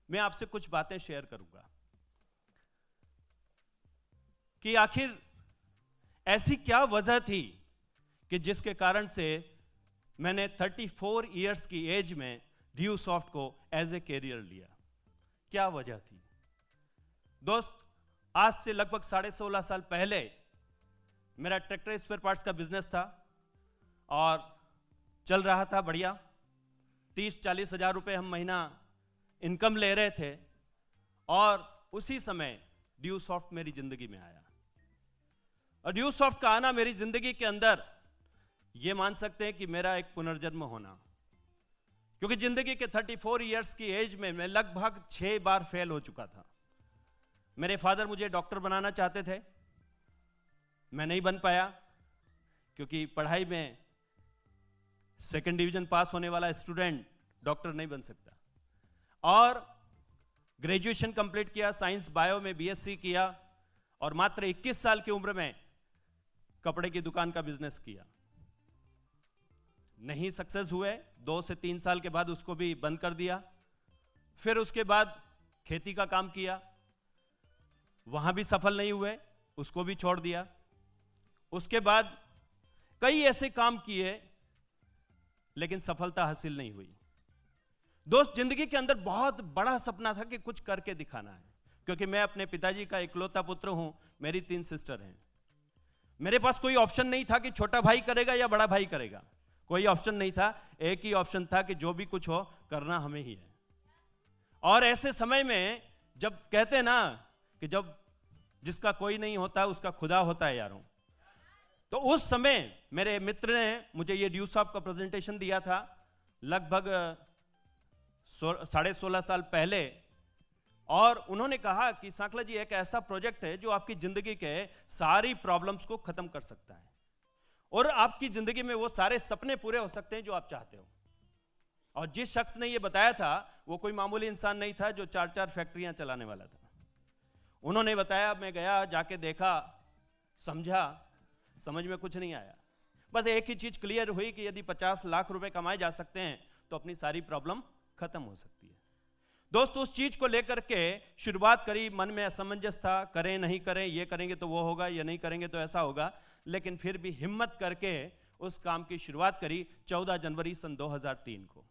मैं आपसे कुछ बातें शेयर करूंगा कि आखिर ऐसी क्या वजह थी कि जिसके कारण से मैंने 34 इयर्स की एज में ड्यूसॉफ्ट को एज ए कैरियर लिया। क्या वजह थी दोस्त? आज से लगभग 16.5 साल पहले मेरा ट्रैक्टर स्पेयर पार्ट्स का बिजनेस था और चल रहा था बढ़िया। 30-40 हज़ार रुपए हम महीना इनकम ले रहे थे और उसी समय ड्यूसॉफ्ट मेरी जिंदगी में आया। और ड्यूसॉफ्ट का आना मेरी जिंदगी के अंदर, यह मान सकते हैं कि मेरा एक पुनर्जन्म होना, क्योंकि जिंदगी के 34 इयर्स की एज में मैं लगभग 6 बार फेल हो चुका था। मेरे फादर मुझे डॉक्टर बनाना चाहते थे, मैं नहीं बन पाया क्योंकि पढ़ाई में सेकंड डिवीजन पास होने वाला स्टूडेंट डॉक्टर नहीं बन सकता। और ग्रेजुएशन कंप्लीट किया, साइंस बायो में बीएससी किया और मात्र 21 साल की उम्र में कपड़े की दुकान का बिजनेस किया। नहीं सक्सेस हुए, 2 से 3 साल के बाद उसको भी बंद कर दिया। फिर उसके बाद खेती का काम किया, वहां भी सफल नहीं हुए, उसको भी छोड़ दिया। उसके बाद कई ऐसे काम किए लेकिन सफलता हासिल नहीं हुई। दोस्त, जिंदगी के अंदर बहुत बड़ा सपना था कि कुछ करके दिखाना है, क्योंकि मैं अपने पिताजी का इकलौता पुत्र हूं, मेरी 3 सिस्टर हैं। मेरे पास कोई ऑप्शन नहीं था कि छोटा भाई करेगा या बड़ा भाई करेगा, कोई ऑप्शन नहीं था। एक ही ऑप्शन था कि जो भी कुछ हो करना हमें ही है। और ऐसे समय में जब कहते हैं ना कि जब जिसका कोई नहीं होता उसका खुदा होता है यारों, तो उस समय मेरे मित्र ने मुझे ये ड्यूसॉफ्ट का प्रेजेंटेशन दिया था लगभग 16.5 साल पहले। और उन्होंने कहा कि सांकला जी, एक ऐसा प्रोजेक्ट है जो आपकी जिंदगी के सारी प्रॉब्लम्स को खत्म कर सकता है और आपकी जिंदगी में वो सारे सपने पूरे हो सकते हैं जो आप चाहते हो। और जिस शख्स ने ये बताया था वो कोई मामूली इंसान नहीं था जो 4-4 फैक्ट्रियां चलाने वाला था। उन्होंने बताया, मैं गया, जाके देखा, समझा, समझ में कुछ नहीं आया। बस एक ही चीज क्लियर हुई कि यदि 50 लाख रुपए कमाए जा सकते हैं तो अपनी सारी प्रॉब्लम खत्म हो सकती है। दोस्तों, उस चीज को लेकर के शुरुआत करी, मन में असमंजस था, करें नहीं करें, ये करेंगे तो वो होगा, ये नहीं करेंगे तो ऐसा होगा, लेकिन फिर भी हिम्मत करके उस काम की शुरुआत करी 14 जनवरी सन 2003 को।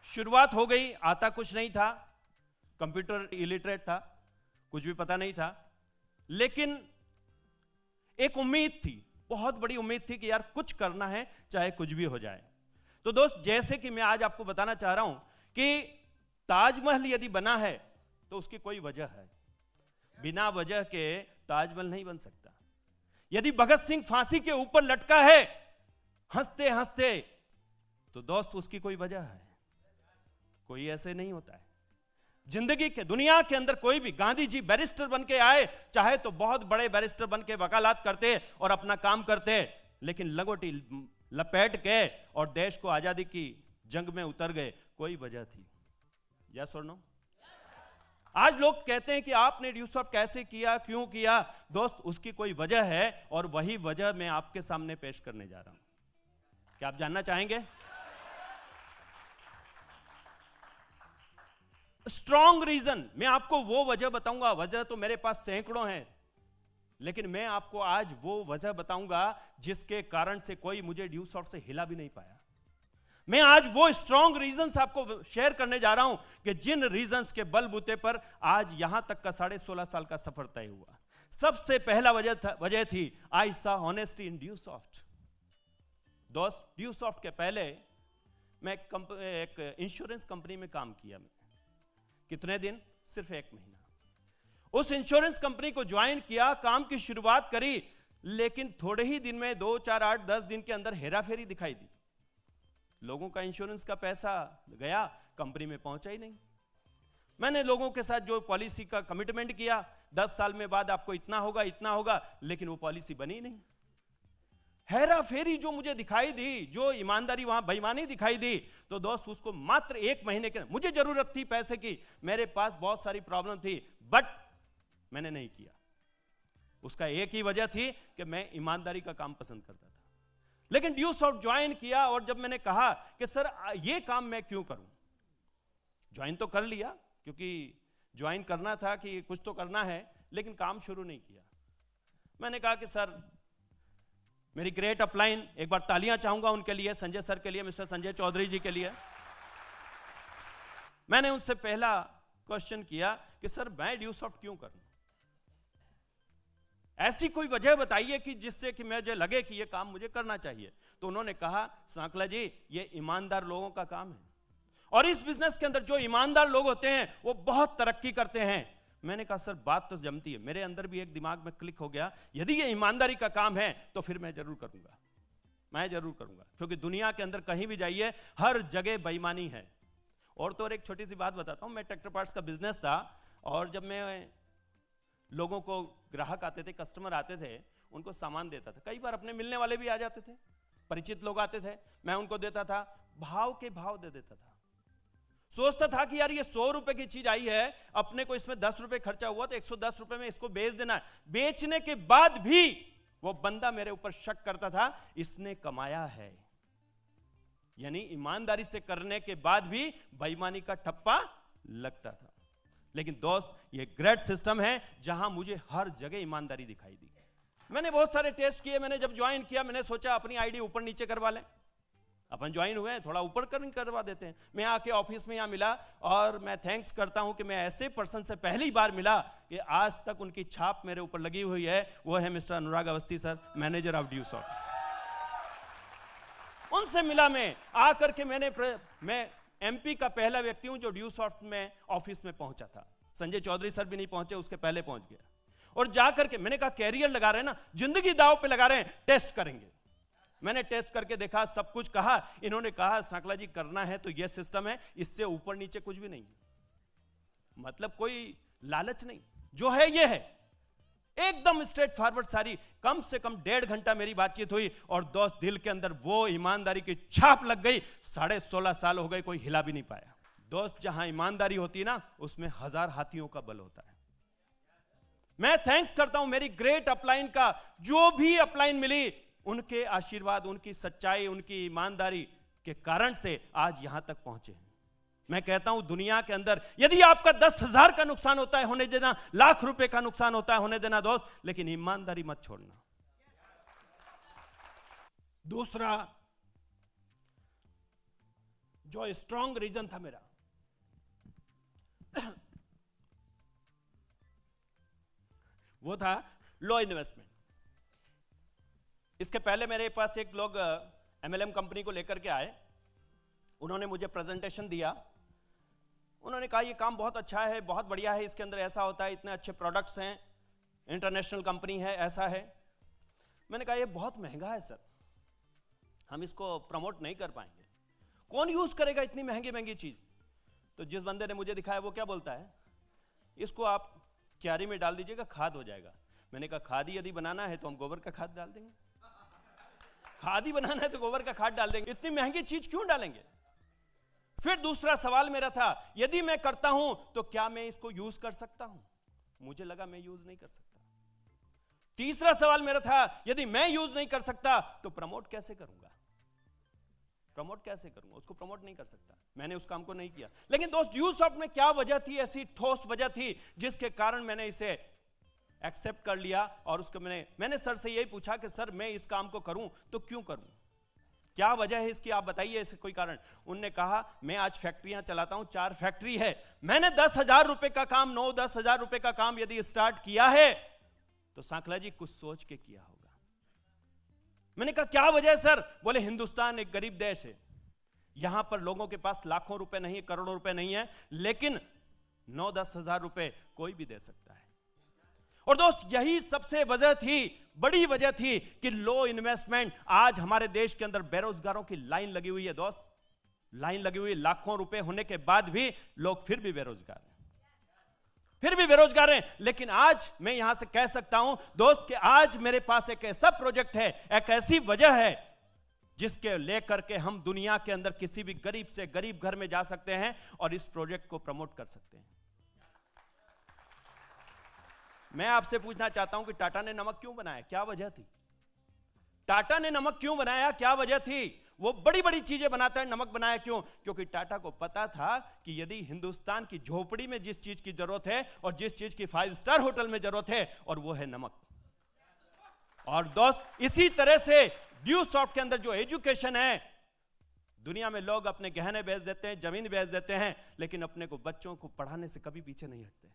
शुरुआत हो गई, आता कुछ नहीं था, कंप्यूटर इलिटरेट था, कुछ भी पता नहीं था, लेकिन एक उम्मीद थी, बहुत बड़ी उम्मीद थी कि यार कुछ करना है, चाहे कुछ भी हो जाए। तो दोस्त, जैसे कि मैं आज आपको बताना चाह रहा हूं कि ताजमहल यदि बना है तो उसकी कोई वजह है, बिना वजह के ताजमहल नहीं बन सकता। यदि भगत सिंह फांसी के ऊपर लटका है हंसते हंसते, तो दोस्त उसकी कोई वजह है, कोई ऐसे नहीं होता है। जिंदगी के दुनिया के अंदर कोई भी, गांधी जी बैरिस्टर बन के आए, चाहे तो बहुत बड़े बैरिस्टर बन के वकालत करते और अपना काम करते, लेकिन लंगोटी लपेट के और देश को आजादी की जंग में उतर गए, कोई वजह थी। यस और नो? आज लोग कहते हैं कि आपने ड्यूसॉफ्ट कैसे किया, क्यों किया? दोस्त, उसकी कोई वजह है और वही वजह मैं आपके सामने पेश करने जा रहा हूं। क्या आप जानना चाहेंगे? स्ट्रॉन्ग रीजन, मैं आपको वो वजह बताऊंगा। वजह तो मेरे पास सैकड़ों हैं, लेकिन मैं आपको आज वो वजह बताऊंगा जिसके कारण से कोई मुझे ड्यूसॉफ्ट से हिला भी नहीं पाया। मैं आज वो स्ट्रॉन्ग रीजंस आपको शेयर करने जा रहा हूं कि जिन रीजंस के बलबूते पर आज यहां तक का 16.5 साल का सफर तय हुआ। सबसे पहला वजह थी आई सॉ ऑनेस्टी इन ड्यूसॉफ्ट। दोस्त, ड्यूसॉफ्ट के पहले मैं एक इंश्योरेंस कंपनी में काम किया। कितने दिन? सिर्फ 1 महीना। उस इंश्योरेंस कंपनी को ज्वाइन किया, काम की शुरुआत करी, लेकिन थोड़े ही दिन में 2, 4, 8, 10 दिन के अंदर हेराफेरी दिखाई दी। लोगों का इंश्योरेंस का पैसा गया, कंपनी में पहुंचा ही नहीं। मैंने लोगों के साथ जो पॉलिसी का कमिटमेंट किया, 10 साल में बाद आपको इतना होगा, इतना होगा, लेकिन वो पॉलिसी बनी नहीं। हेरा फेरी जो मुझे दिखाई दी, जो ईमानदारी वहां बेईमानी दिखाई दी, तो दोस्त उसको मात्र 1 महीने के, मुझे जरूरत थी पैसे की, मेरे पास बहुत सारी प्रॉब्लम थी, बट मैंने नहीं किया। उसका एक ही वजह थी कि मैं ईमानदारी का काम पसंद करता था। लेकिन ड्यूसॉफ्ट ज्वाइन किया और जब मैंने कहा कि सर ये काम मैं क्यों करूं, ज्वाइन तो कर लिया क्योंकि ज्वाइन करना था कि कुछ तो करना है, लेकिन काम शुरू नहीं किया। मैंने कहा कि सर मेरी ग्रेट अपलाइन, एक बार तालियां चाहूंगा उनके लिए, संजय सर के लिए, मिस्टर संजय चौधरी जी के लिए। मैंने उनसे पहला क्वेश्चन किया कि सर मैं ड्यूसॉफ्ट क्यों करूं, ऐसी कोई वजह बताइए कि जिससे कि मुझे लगे कि यह काम मुझे करना चाहिए। तो उन्होंने कहा सांकला जी ये ईमानदार लोगों का काम है और इस बिजनेस के अंदर जो ईमानदार लोग होते हैं वो बहुत तरक्की करते हैं। मैंने कहा सर बात तो जमती है, मेरे अंदर भी एक दिमाग में क्लिक हो गया, यदि ये ईमानदारी का काम है तो फिर मैं जरूर करूंगा, मैं जरूर करूंगा, क्योंकि दुनिया के अंदर कहीं भी जाइए हर जगह बेईमानी है। और तो और एक छोटी सी बात बताता हूं, मैं ट्रैक्टर पार्ट्स का बिजनेस था और जब मैं लोगों को, ग्राहक आते थे, कस्टमर आते थे, उनको सामान देता था, कई बार अपने मिलने वाले भी आ जाते थे, परिचित लोग आते थे, मैं उनको देता था, भाव के भाव दे देता था। सोचता था कि यार ये 100 रुपए की चीज आई है, अपने को इसमें 10 रुपए खर्चा हुआ तो 110 रुपए में इसको बेच देना है। बेचने के बाद भी वो बंदा मेरे ऊपर शक करता था, इसने कमाया है, यानी ईमानदारी से करने के बाद भी बेईमानी का ठप्पा लगता था। लेकिन दोस्त ये ग्रेट सिस्टम है जहां मुझे हर जगह ईमानदारी दिखाई दी। मैंने बहुत सारे टेस्ट किए, मैंने जब ज्वाइन किया मैंने सोचा अपनी आईडी ऊपर नीचे करवा लें, अपन ज्वाइन हुए हैं थोड़ा ऊपर करवा देते हैं। मैं आके ऑफिस में यहाँ मिला और मैं थैंक्स करता हूं कि मैं ऐसे पर्सन से पहली बार मिला कि आज तक उनकी छाप मेरे ऊपर लगी हुई है, वो है mister Anurag Awasthi sir, manager of Dewsoft. उनसे मिला, मैं आकर के मैं एमपी का पहला व्यक्ति हूं जो ड्यूसॉफ्ट में ऑफिस में पहुंचा था। संजय चौधरी सर भी नहीं पहुंचे, उसके पहले पहुंच गया। और जाकर के मैंने कहा कैरियर लगा रहे हैं ना, जिंदगी दांव पे लगा रहे हैं, टेस्ट करेंगे। मैंने टेस्ट करके देखा, सब कुछ कहा, इन्होंने कहा सांकला जी करना है तो यह सिस्टम है, इससे ऊपर नीचे कुछ भी नहीं, मतलब कोई लालच नहीं, जो है ये है, एकदम स्ट्रेट फॉरवर्ड। सारी कम से कम 1.5 घंटा मेरी बातचीत हुई और दोस्त दिल के अंदर वो ईमानदारी की छाप लग गई। 16.5 साल हो गए, कोई हिला भी नहीं पाया। दोस्त जहां ईमानदारी होती है ना, उसमें 1000 हाथियों का बल होता है। मैं थैंक्स करता हूं मेरी ग्रेट अपलाइन का, जो भी अपलाइन मिली उनके आशीर्वाद, उनकी सच्चाई, उनकी ईमानदारी के कारण से आज यहां तक पहुंचे हैं। मैं कहता हूं दुनिया के अंदर यदि आपका 10,000 का नुकसान होता है होने देना, लाख रुपए का नुकसान होता है होने देना दोस्त, लेकिन ईमानदारी मत छोड़ना। दूसरा जो स्ट्रॉन्ग रीजन था मेरा, वो था लो इन्वेस्टमेंट। इसके पहले मेरे पास एक लोग MLM कंपनी को लेकर के आए, उन्होंने मुझे प्रेजेंटेशन दिया, उन्होंने कहा ये काम बहुत अच्छा है, बहुत बढ़िया है, इसके अंदर ऐसा होता है, इतने अच्छे प्रोडक्ट्स हैं, इंटरनेशनल कंपनी है, ऐसा है। मैंने कहा ये बहुत महंगा है सर, हम इसको प्रमोट नहीं कर पाएंगे, कौन यूज करेगा इतनी महंगी महंगी चीज। तो जिस बंदे ने मुझे दिखाया वो क्या बोलता है, इसको आप क्यारी में डाल दीजिएगा, खाद हो जाएगा। मैंने कहा खाद यदि बनाना है तो हम गोबर का खाद डाल देंगे, खाद ही बनाना है तो गोबर का खाद डाल देंगे, इतनी महंगी चीज क्यों डालेंगे। फिर दूसरा सवाल मेरा था, यदि मैं करता हूं तो क्या मैं इसको यूज कर सकता हूं, मुझे लगा मैं यूज नहीं कर सकता। तीसरा सवाल मेरा था, यदि मैं यूज नहीं कर सकता तो प्रमोट कैसे करूंगा, प्रमोट कैसे करूंगा, उसको प्रमोट नहीं कर सकता। मैंने उस काम को नहीं किया। लेकिन दोस्त ड्यूसॉफ्ट में क्या वजह थी, ऐसी ठोस वजह थी जिसके कारण मैंने इसे एक्सेप्ट कर लिया। और उसको मैंने सर से यही पूछा कि सर मैं इस काम को करूं तो क्यों करूं, क्या वजह है इसकी, आप बताइए इसके कोई कारण। उनने कहा मैं आज फैक्ट्रियां चलाता हूं, 4 फैक्ट्री है, मैंने 10,000 रुपए का काम, 9-10,000 रुपए का काम यदि स्टार्ट किया है तो सांकला जी कुछ सोच के किया होगा। मैंने कहा क्या वजह है सर, बोले हिंदुस्तान एक गरीब देश है, यहां पर लोगों के पास लाखों रुपए नहीं, करोड़ों रुपए नहीं है, लेकिन 9-10 हजार रुपए कोई भी दे सकता है। और दोस्त यही सबसे वजह थी, बड़ी वजह थी कि लो इन्वेस्टमेंट। आज हमारे देश के अंदर बेरोजगारों की लाइन लगी हुई है दोस्त, लाइन लगी हुई है, लाखों रुपए होने के बाद भी लोग फिर भी बेरोजगार हैं, फिर भी बेरोजगार हैं। लेकिन आज मैं यहां से कह सकता हूं दोस्त कि आज मेरे पास एक ऐसा प्रोजेक्ट है, एक ऐसी वजह है जिसके लेकर के हम दुनिया के अंदर किसी भी गरीब से गरीब घर में जा सकते हैं और इस प्रोजेक्ट को प्रमोट कर सकते हैं। मैं आपसे पूछना चाहता हूं कि टाटा ने नमक क्यों बनाया, क्या वजह थी, टाटा ने नमक क्यों बनाया, क्या वजह थी? वो बड़ी बड़ी चीजें बनाता है, नमक बनाया क्यों? क्योंकि टाटा को पता था कि यदि हिंदुस्तान की झोपड़ी में जिस चीज की जरूरत है और जिस चीज की 5 स्टार होटल में जरूरत है, और वो है नमक। और दोस्त, इसी तरह से ड्यूसॉफ्ट के अंदर जो एजुकेशन है, दुनिया में लोग अपने गहने बेच देते हैं, जमीन बेच देते हैं, लेकिन अपने को बच्चों को पढ़ाने से कभी पीछे नहीं हटते।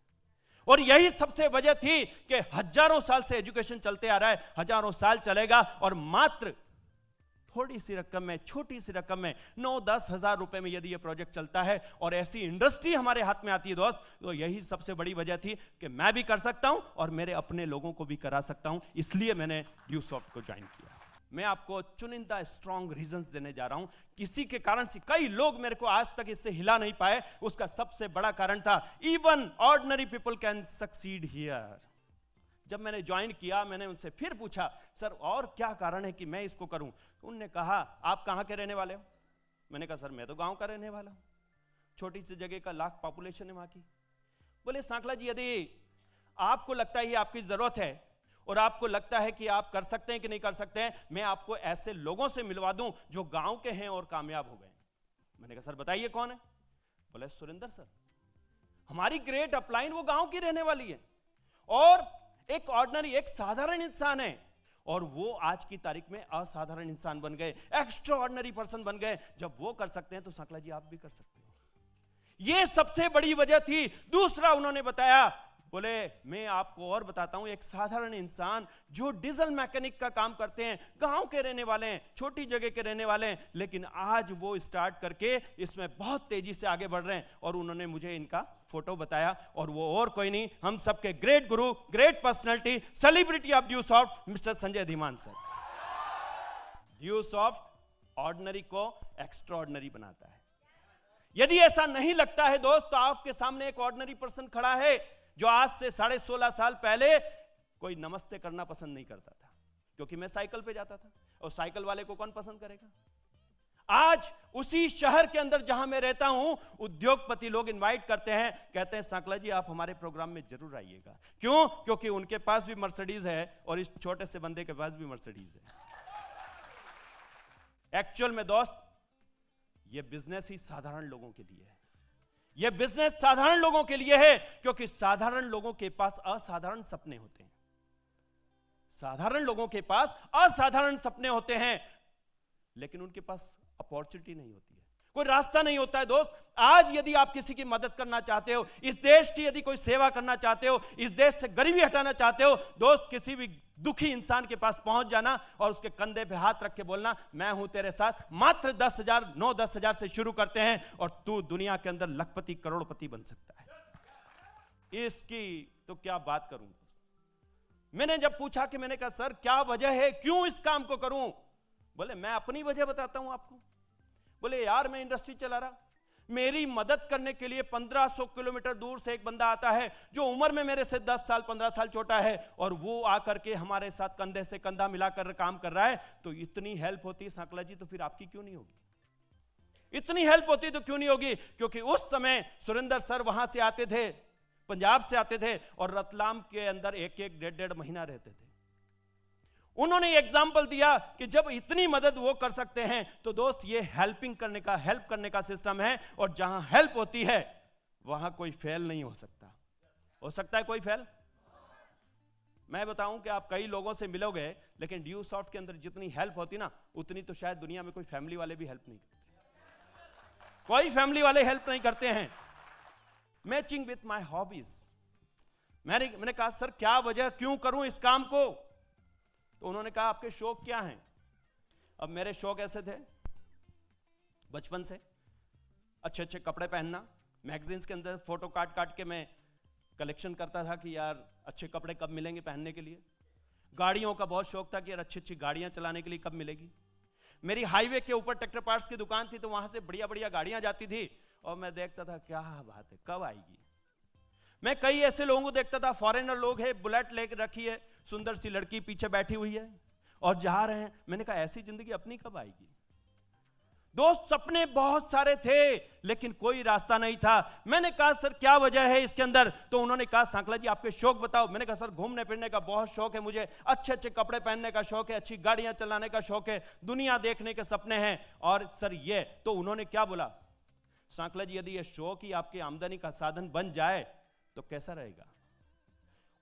और यही सबसे वजह थी कि हजारों साल से एजुकेशन चलते आ रहा है, हजारों साल चलेगा, और मात्र थोड़ी सी रकम में, छोटी सी रकम में, 9-10 हजार रुपए में यदि ये प्रोजेक्ट चलता है और ऐसी इंडस्ट्री हमारे हाथ में आती है दोस्त, तो यही सबसे बड़ी वजह थी कि मैं भी कर सकता हूं और मेरे अपने लोगों को भी करा सकता हूं। इसलिए मैंने ड्यूसॉफ्ट को ज्वाइन किया। मैं आपको चुनिंदा स्ट्रॉन्ग रीजंस देने जा रहा हूं, किसी के कारण से कई लोग मेरे को आज तक इससे हिला नहीं पाए। उसका सबसे बड़ा कारण था, even ordinary people can succeed here. जब मैंने ज्वाइन किया, मैंने उनसे फिर पूछा, सर और क्या कारण है कि मैं इसको करूं? उनने कहा, आप कहां के रहने वाले हो? मैंने कहा, सर मैं तो गांव का रहने वाला हूं, छोटी सी जगह का, लाख पॉपुलेशन है वहां की। बोले, सांकला जी, यदि आपको लगता है ये आपकी जरूरत है और आपको लगता है कि आप कर सकते हैं कि नहीं कर सकते हैं, मैं आपको ऐसे लोगों से मिलवा दूं जो गांव के हैं और कामयाब हो गए। मैंने कहा, सर बताइए कौन है? बोले, सुरेंद्र सर, हमारी ग्रेट अपलाइन वो गांव की रहने वाली है और एक ऑर्डिनरी, एक साधारण इंसान है, और वो आज की तारीख में असाधारण इंसान बन गए, एक्स्ट्रा ऑर्डिनरी पर्सन बन गए। जब वो कर सकते हैं तो सांकला जी आप भी कर सकते हो। ये सबसे बड़ी वजह थी। दूसरा उन्होंने बताया, बोले, मैं आपको और बताता हूं, एक साधारण इंसान जो डीजल मैकेनिक का काम करते हैं, गांव के रहने वाले हैं, छोटी जगह के रहने वाले हैं, लेकिन आज वो स्टार्ट करके इसमें बहुत तेजी से आगे बढ़ रहे हैं। और उन्होंने मुझे इनका फोटो बताया, और वो और कोई नहीं, हम सबके ग्रेट गुरु, great personality, celebrity of Dewsoft, mister Sanjay Dhiman sir. Dewsoft ordinary को एक्स्ट्रा ऑर्डिनरी बनाता है। यदि ऐसा नहीं लगता है दोस्त, तो आपके सामने एक ऑर्डिनरी पर्सन खड़ा है जो आज से 16.5 साल पहले कोई नमस्ते करना पसंद नहीं करता था, क्योंकि मैं साइकिल पे जाता था, और साइकिल वाले को कौन पसंद करेगा? आज उसी शहर के अंदर जहां मैं रहता हूं, उद्योगपति लोग इनवाइट करते हैं, कहते हैं, सांकला जी आप हमारे प्रोग्राम में जरूर आइएगा। क्यों? क्योंकि उनके पास भी मर्सिडीज है और इस छोटे से बंदे के पास भी मर्सिडीज है। एक्चुअल में दोस्त, ये बिजनेस ही साधारण लोगों के लिए है। यह बिजनेस साधारण लोगों के लिए है, क्योंकि साधारण लोगों के पास असाधारण सपने होते हैं। साधारण लोगों के पास असाधारण सपने होते हैं, लेकिन उनके पास अपॉर्चुनिटी नहीं होती है, कोई रास्ता नहीं होता है दोस्त। आज यदि आप किसी की मदद करना चाहते हो, इस देश की यदि कोई सेवा करना चाहते हो, इस देश से गरीबी हटाना चाहते हो, दोस्त किसी भी दुखी इंसान के पास पहुंच जाना और उसके कंधे पे हाथ रख के बोलना, मैं हूं तेरे साथ। मात्र 10,000, 9-10 हजार से शुरू करते हैं और तू दुनिया के अंदर लखपति, करोड़पति बन सकता है। इसकी तो क्या बात करूं। मैंने जब पूछा कि, मैंने कहा, सर क्या वजह है, क्यों इस काम को करूं? बोले, मैं अपनी वजह बताता हूं आपको। बोले, यार मैं इंडस्ट्री चला रहा, मेरी मदद करने के लिए 1500 किलोमीटर दूर से एक बंदा आता है जो उम्र में मेरे से 10 साल 15 साल छोटा है, और वो आकर के हमारे साथ कंधे से कंधा मिलाकर काम कर रहा है। तो इतनी हेल्प होती है सांकला जी, तो फिर आपकी क्यों नहीं होगी? इतनी हेल्प होती तो क्यों नहीं होगी? क्योंकि उस समय सुरेंद्र सर वहां से आते थे, पंजाब से आते थे, और रतलाम के अंदर 1-1, 1.5 महीना रहते थे। उन्होंने एग्जाम्पल दिया कि जब इतनी मदद वो कर सकते हैं, तो दोस्त ये हेल्प करने का सिस्टम है, और जहां हेल्प होती है वहां कोई फेल नहीं हो सकता। हो सकता है कोई फेल? मैं बताऊं कि आप कई लोगों से मिलोगे, लेकिन ड्यूसॉफ्ट के अंदर जितनी हेल्प होती ना, उतनी तो शायद दुनिया में कोई फैमिली वाले भी हेल्प नहीं करते। कोई फैमिली वाले हेल्प नहीं करते हैं। Matching with my hobbies. मैंने कहा, सर क्या वजह, क्यों करूं इस काम को? तो उन्होंने कहा, आपके शौक क्या हैं? अब मेरे शौक ऐसे थे बचपन से, अच्छे अच्छे कपड़े पहनना, मैगजीन्स के अंदर फोटो काट काट के मैं कलेक्शन करता था कि यार अच्छे कपड़े कब मिलेंगे पहनने के लिए। गाड़ियों का बहुत शौक था कि यार अच्छी अच्छी गाड़ियां चलाने के लिए कब मिलेगी। मेरी हाईवे के ऊपर ट्रैक्टर पार्ट्स की दुकान थी, तो वहां से बढ़िया बढ़िया गाड़ियां जाती थी, और मैं देखता था क्या बात है, कब आएगी। मैं कई ऐसे लोगों को देखता था, फॉरेनर लोग है, बुलेट लेकर रखी है, सुंदर सी लड़की पीछे बैठी हुई है और जा रहे हैं। मैंने कहा, ऐसी जिंदगी अपनी कब आएगी? दोस्त सपने बहुत सारे थे लेकिन कोई रास्ता नहीं था। मैंने कहा सर क्या वजह है इसके अंदर? तो उन्होंने कहा सांकला जी आपके शौक बताओ। मैंने कहा सर घूमने फिरने का बहुत शौक है मुझे, अच्छे अच्छे कपड़े पहनने का शौक है, अच्छी गाड़ियां चलाने का शौक है, दुनिया देखने के सपने हैं। और सर ये तो उन्होंने क्या बोला, सांकला जी यदि ये शौक ही आपकी आमदनी का साधन बन जाए तो कैसा रहेगा?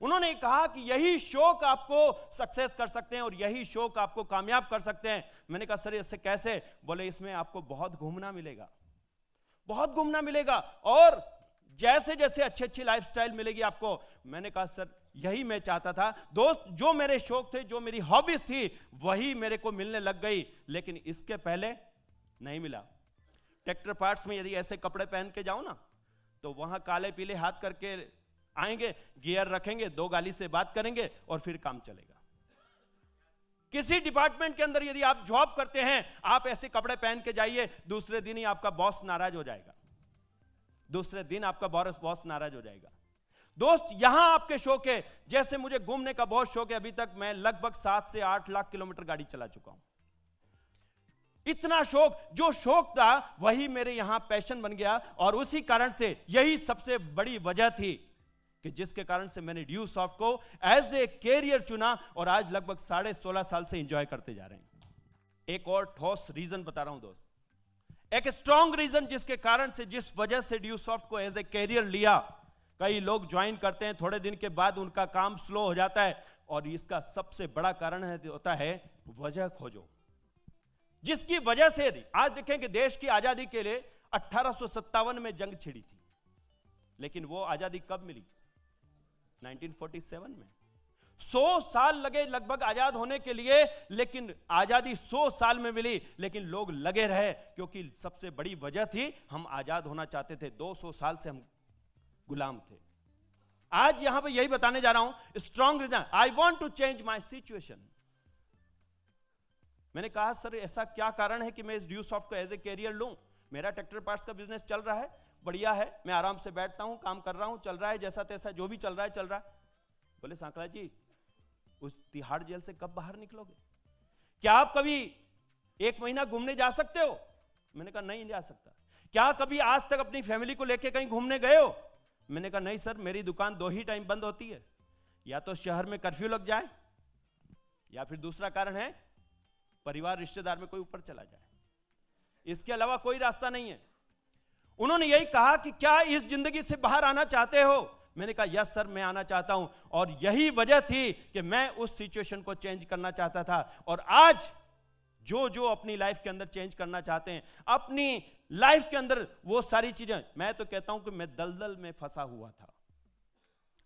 उन्होंने कहा कि यही शौक आपको सक्सेस कर सकते हैं और यही शौक आपको कामयाब कर सकते हैं। मैंने कहा सर इससे कैसे? बोले इसमें आपको बहुत घूमना मिलेगा, बहुत घूमना मिलेगा और जैसे जैसे अच्छी अच्छी लाइफस्टाइल मिलेगी आपको। मैंने कहा सर यही मैं चाहता था। दोस्त जो मेरे शौक थे, जो मेरी हॉबीज थी, वही मेरे को मिलने लग गई, लेकिन इसके पहले नहीं मिला। ट्रैक्टर पार्ट्स में यदि ऐसे कपड़े पहन के जाओ ना तो वहां काले पीले हाथ करके आएंगे, गियर रखेंगे, दो गाली से बात करेंगे और फिर काम चलेगा। किसी डिपार्टमेंट के अंदर यदि आप जॉब करते हैं, आप ऐसे कपड़े पहन के जाइए, दूसरे दिन ही आपका बॉस नाराज हो जाएगा, दूसरे दिन आपका बॉस नाराज हो जाएगा। दोस्त यहां आपके शौक है, जैसे मुझे घूमने का बहुत शौक है, अभी तक मैं लगभग 7 से 8 लाख किलोमीटर गाड़ी चला चुका हूं। इतना शौक, जो शौक था वही मेरे यहां पैशन बन गया और उसी कारण से यही सबसे बड़ी वजह थी कि जिसके कारण से मैंने ड्यूसॉफ्ट को एज ए कैरियर चुना और आज लगभग 16.5 साल से एंजॉय करते जा रहे हैं। एक और ठोस रीजन बता रहा हूं दोस्त, एक स्ट्रॉन्ग रीजन जिसके कारण से, जिस वजह से ड्यूसॉफ्ट को एज ए कैरियर लिया। कई लोग ज्वाइन करते हैं, थोड़े दिन के बाद उनका काम स्लो हो जाता है और इसका सबसे बड़ा कारण होता है वजह खोजो। जिसकी वजह से आज देखें कि देश की आजादी के लिए 1857 में जंग छिड़ी थी, लेकिन वो आजादी कब मिली? 1947 में। 100 साल लगे लगभग आजाद होने के लिए, लेकिन आजादी 100 साल में मिली, लेकिन लोग लगे रहे क्योंकि सबसे बड़ी वजह थी हम आजाद होना चाहते थे। 200 साल से हम गुलाम थे। आज यहां पे यही बताने जा रहा हूं, strong reason, I want to change my situation. मैंने कहा सर ऐसा क्या कारण है कि मैं इस ड्यूसॉफ्ट को एज ए कैरियर लूं? मेरा ट्रैक्टर पार्ट्स का बिजनेस चल रहा है, बढ़िया है, मैं आराम से बैठता हूं, काम कर रहा हूं, चल रहा है जैसा तैसा, जो भी चल रहा है चल रहा है। बोले सांकला जी उस तिहाड़ जेल से कब बाहर निकलोगे? क्या आप कभी 1 महीना घूमने जा सकते हो? मैंने कहा नहीं जा सकता। क्या कभी आज तक अपनी फैमिली को लेकर कहीं घूमने गए हो? मैंने कहा नहीं सर, मेरी दुकान 2 ही टाइम बंद होती है, या तो शहर में कर्फ्यू लग जाए या फिर दूसरा कारण है परिवार रिश्तेदार में कोई ऊपर चला जाए, इसके अलावा कोई रास्ता नहीं है। उन्होंने यही कहा कि क्या इस जिंदगी से बाहर आना चाहते हो? मैंने कहा यस सर मैं आना चाहता हूं और यही वजह थी कि मैं उस सिचुएशन को चेंज करना चाहता था। और आज जो जो अपनी लाइफ के अंदर चेंज करना चाहते हैं, अपनी लाइफ के अंदर वो सारी चीजें, मैं तो कहता हूं कि मैं दलदल में फंसा हुआ था।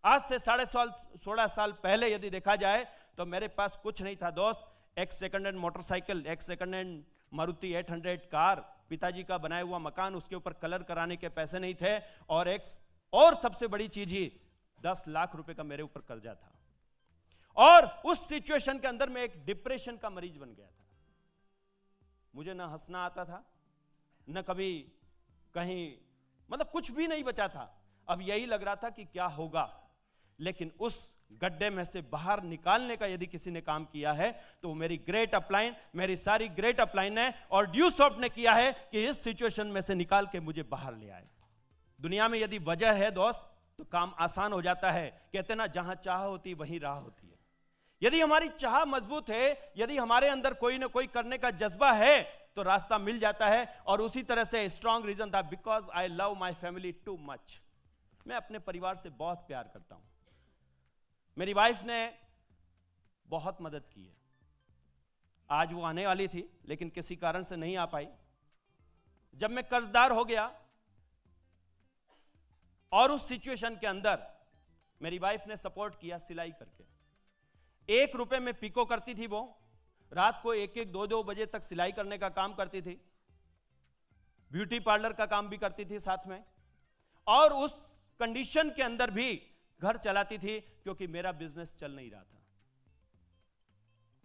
आज से 16.5 साल पहले यदि देखा जाए तो मेरे पास कुछ नहीं था दोस्त। एक सेकंड हैंड मोटरसाइकिल, एक सेकंड हैंड मारुति 800 कार, पिताजी का बनाया हुआ मकान, उसके ऊपर कलर कराने के पैसे नहीं थे, और सबसे बड़ी चीज ही 10 लाख रुपए का मेरे ऊपर कर्जा था। और उस सिचुएशन के अंदर मैं एक डिप्रेशन का मरीज बन गया था। मुझे ना हंसना आता था, न कभी कहीं, मतलब कुछ भी नहीं बचा था। अब यही लग रहा था कि क्या होगा। लेकिन उस गड्ढे में से बाहर निकालने का यदि किसी ने काम किया है तो मेरी ग्रेट अपलाइन, मेरी सारी ग्रेट अपलाइन है और ड्यूसॉफ्ट ने किया है कि इस सिचुएशन में से निकाल के मुझे बाहर ले आए। दुनिया में यदि वजह है दोस्त तो काम आसान हो जाता है। कहते ना जहां चाह होती वहीं राह होती है। यदि हमारी चाह मजबूत है, यदि हमारे अंदर कोई ना कोई करने का जज्बा है तो रास्ता मिल जाता है। और उसी तरह से स्ट्रॉन्ग रीजन था because I love my family too much. मैं अपने परिवार से बहुत प्यार करता हूं। मेरी वाइफ ने बहुत मदद की है। आज वो आने वाली थी लेकिन किसी कारण से नहीं आ पाई। जब मैं कर्जदार हो गया और उस सिचुएशन के अंदर मेरी वाइफ ने सपोर्ट किया सिलाई करके। 1 रुपए में पिको करती थी वो, रात को 1-1, 2-2 बजे तक सिलाई करने का काम करती थी, ब्यूटी पार्लर का काम भी करती थी साथ में, और उस कंडीशन के अंदर भी घर चलाती थी क्योंकि मेरा बिजनेस चल नहीं रहा था।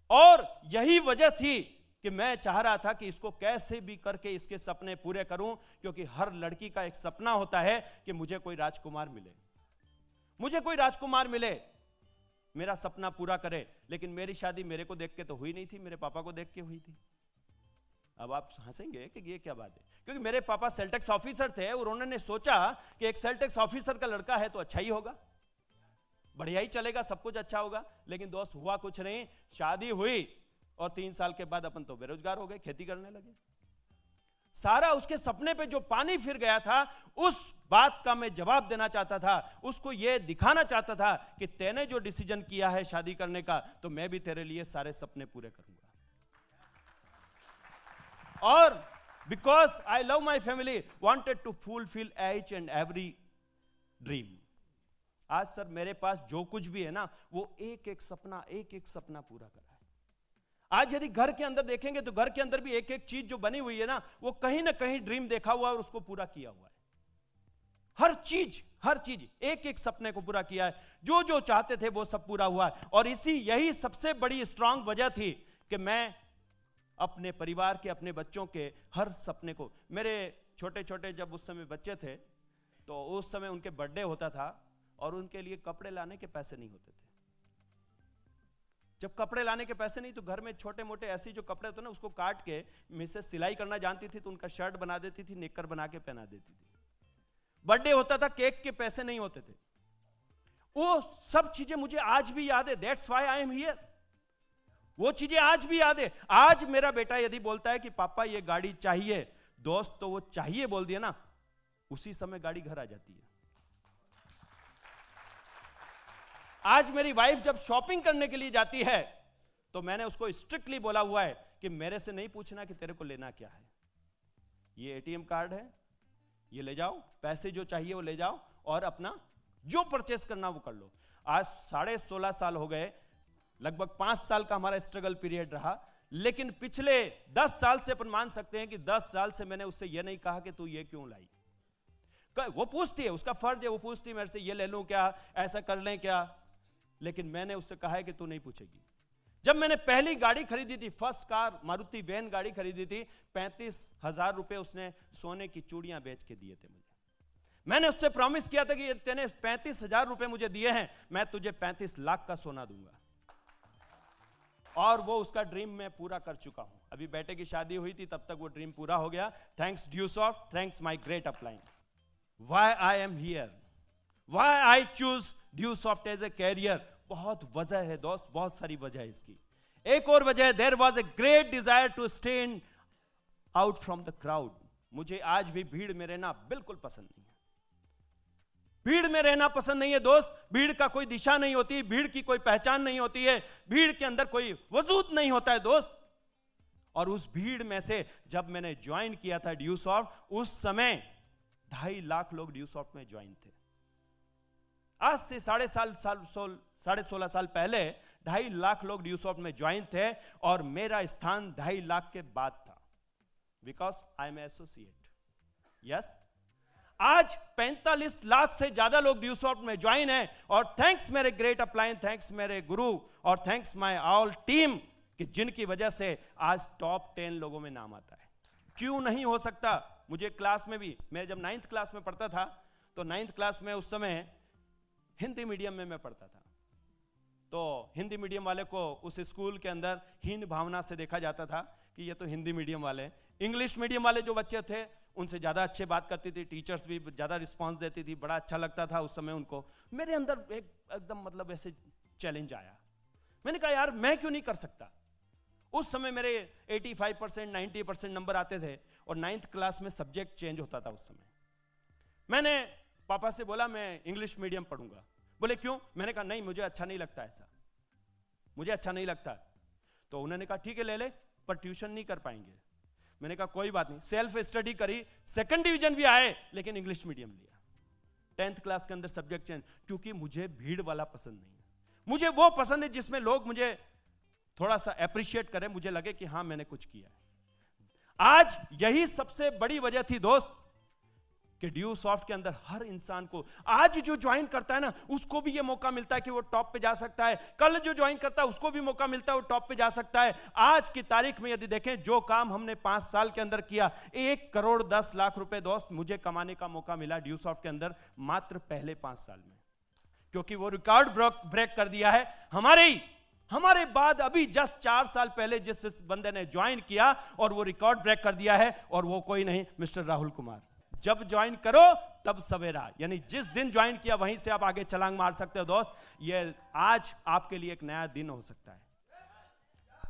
और यही वजह थी कि मैं चाह रहा था कि इसको कैसे भी करके इसके सपने पूरे करूं, क्योंकि हर लड़की का एक सपना होता है कि मुझे कोई राजकुमार मिले, मुझे कोई राजकुमार मिले, मेरा सपना पूरा करे। लेकिन मेरी शादी मेरे को देख के तो हुई नहीं थी, मेरे पापा को देख के हुई थी। अब आप हंसेंगे कि ये क्या बात है, क्योंकि मेरे पापा सेल टैक्स ऑफिसर थे और उन्होंने सोचा कि एक सेल टैक्स ऑफिसर का लड़का है तो अच्छा ही होगा, बढ़िया ही चलेगा, सब कुछ अच्छा होगा। लेकिन दोस्त हुआ कुछ नहीं, शादी हुई और 3 साल के बाद अपन तो बेरोजगार हो गए, खेती करने लगे। सारा उसके सपने पे जो पानी फिर गया था, उस बात का मैं जवाब देना चाहता था, उसको ये दिखाना चाहता था कि तूने जो डिसीजन किया है शादी करने का, तो मैं भी तेरे लिए सारे सपने पूरे करूंगा। और because I love my family, wanted to fulfil each and every dream. आज सर मेरे पास जो कुछ भी है ना, वो एक एक सपना पूरा करा है। आज यदि घर के अंदर देखेंगे तो घर के अंदर भी एक एक चीज जो बनी हुई है ना, वो कहीं ना कहीं ड्रीम देखा हुआ और उसको पूरा किया हुआ है। हर चीज एक एक सपने को पूरा किया है, जो जो चाहते थे वो सब पूरा हुआ है। और यही सबसे बड़ी स्ट्रांग वजह थी कि मैं अपने परिवार के, अपने बच्चों के हर सपने को, मेरे छोटे छोटे जब उस समय बच्चे थे तो उस समय उनके बर्थडे होता था और उनके लिए कपड़े लाने के पैसे नहीं होते थे। जब कपड़े लाने के पैसे नहीं तो घर में छोटे मोटे ऐसे जो कपड़े होते ना, उसको काट के मिसेस सिलाई करना जानती थी तो उनका शर्ट बना देती थी, नेकर बना के पहना देती थी। बर्थडे होता था, केक के पैसे नहीं होते थे। वो सब चीजें मुझे आज भी याद है। That's why I am here. वो चीजें आज भी याद है। आज मेरा बेटा यदि बोलता है कि पापा ये गाड़ी चाहिए, दोस्त तो वो चाहिए बोल दिया ना, उसी समय गाड़ी घर आ जाती है। आज मेरी वाइफ जब शॉपिंग करने के लिए जाती है तो मैंने उसको स्ट्रिक्टली बोला हुआ है कि मेरे से नहीं पूछना कि तेरे को लेना क्या है। ये एटीएम कार्ड है, ये ले जाओ, पैसे जो चाहिए वो ले जाओ और अपना जो परचेस करना वो कर लो। आज 16.5 साल हो गए, लगभग 5 साल का हमारा स्ट्रगल पीरियड रहा, लेकिन पिछले 10 साल से अपन मान सकते हैं कि 10 साल से मैंने उससे ये नहीं कहा कि तू ये क्यों लाई। वो पूछती है, उसका फर्ज है, वो पूछती है मेरे से ये ले लूं क्या, ऐसा कर लें क्या, लेकिन मैंने उससे कहा है कि तू नहीं पूछेगी। जब मैंने पहली गाड़ी खरीदी थी, फर्स्ट कार मारुति वैन गाड़ी खरीदी थी, 35,000 रुपए उसने सोने की चूड़ियां बेच के दिए थे मुझे। मैंने उससे प्रॉमिस किया था कि तेने 35,000 रुपए मुझे दिए हैं, मैं तुझे 35 लाख का सोना दूंगा। और वो उसका ड्रीम मैं पूरा कर चुका हूं। अभी बेटे की शादी हुई थी, तब तक वो ड्रीम पूरा हो गया। Thanks Dewsoft, thanks my great upline. Why I am here, why I choose Dewsoft as a career, बहुत वजह है दोस्त, बहुत सारी वजह है इसकी। एक और वजह है, there was a great desire to stand out from the crowd. मुझे आज भी भीड़ में रहना बिल्कुल पसंद नहीं है। भीड़ में रहना पसंद नहीं है दोस्त। भीड़ का कोई दिशा नहीं होती, भीड़ की कोई पहचान नहीं होती है, भीड़ के अंदर कोई वजूद नहीं होता है दोस्त। और उस भीड़ में से जब मैंने ज्वाइन किया था ड्यूसॉफ्ट, उस समय 2.5 लाख लोग ड्यूसॉफ्ट में ज्वाइन थे। आज से 16.5 साल पहले 2.5 लाख लोग ड्यूसॉफ्ट में ज्वाइन थे और मेरा स्थान 2.5 लाख के बाद था, because I am associate. Yes, आज 45 लाख से ज्यादा लोग ड्यूसॉफ्ट में ज्वाइन है। और थैंक्स मेरे ग्रेट अपलाइन, थैंक्स मेरे गुरु और थैंक्स माय ऑल टीम, कि जिनकी वजह से आज टॉप 10 लोगों में नाम आता है। क्यों नहीं हो सकता? मुझे क्लास में भी, मैं जब 9th क्लास में पढ़ता था तो 9th क्लास में उस समय हिंदी मीडियम में मैं पढ़ता था, तो हिंदी मीडियम वाले को उस स्कूल के अंदर हीन भावना से देखा जाता था कि ये तो हिंदी मीडियम वाले। इंग्लिश मीडियम वाले जो बच्चे थे उनसे ज़्यादा अच्छे बात करती थी, टीचर्स भी ज़्यादा रिस्पांस देती थी, बड़ा अच्छा लगता था उस समय उनको। मेरे अंदर एकदम मतलब ऐसे चैलेंज आया, मैंने कहा यार मैं क्यों नहीं कर सकता। उस समय मेरे 85% 90% नंबर आते थे और 9th क्लास में सब्जेक्ट चेंज होता था उस समय। मैंने पापा से बोला मैं इंग्लिश मीडियम पढ़ूंगा। बोले क्यों? मैंने कहा नहीं, मुझे अच्छा नहीं लगता ऐसा, मुझे अच्छा नहीं लगता। तो उन्होंने कहा ठीक है ले ले, पर ट्यूशन नहीं कर पाएंगे। मैंने कहा कोई बात नहीं, सेल्फ स्टडी करी, 2nd डिवीजन भी आए, लेकिन इंग्लिश मीडियम लिया। 10th क्लास के अंदर सब्जेक्ट चेंज, क्योंकि मुझे भीड़ वाला पसंद नहीं है। मुझे वो पसंद है जिसमें लोग मुझे थोड़ा सा अप्रिशिएट करें, मुझे लगे कि हाँ मैंने कुछ किया है। आज यही सबसे बड़ी वजह थी दोस्त कि ड्यूसॉफ्ट के अंदर हर इंसान को, आज जो ज्वाइन करता है ना उसको भी ये मौका मिलता है कि वो टॉप पे जा सकता है। कल जो ज्वाइन करता है उसको भी मौका मिलता है, वो टॉप पे जा सकता है। आज की तारीख में यदि देखें, जो काम हमने 5 साल के अंदर किया, 1 करोड़ 10 लाख रुपए दोस्त मुझे कमाने का मौका मिला ड्यूसॉफ्ट के अंदर मात्र पहले 5 साल में, क्योंकि वो रिकॉर्ड ब्रेक कर दिया है हमारे बाद अभी जस्ट 4 साल पहले जिस बंदे ने ज्वाइन किया और वो रिकॉर्ड ब्रेक कर दिया है, और वो कोई नहीं, मिस्टर राहुल कुमार। जब ज्वाइन करो तब सवेरा, यानी जिस दिन ज्वाइन किया वहीं से आप आगे छलांग मार सकते हो दोस्त। ये आज आपके लिए एक नया दिन हो सकता है।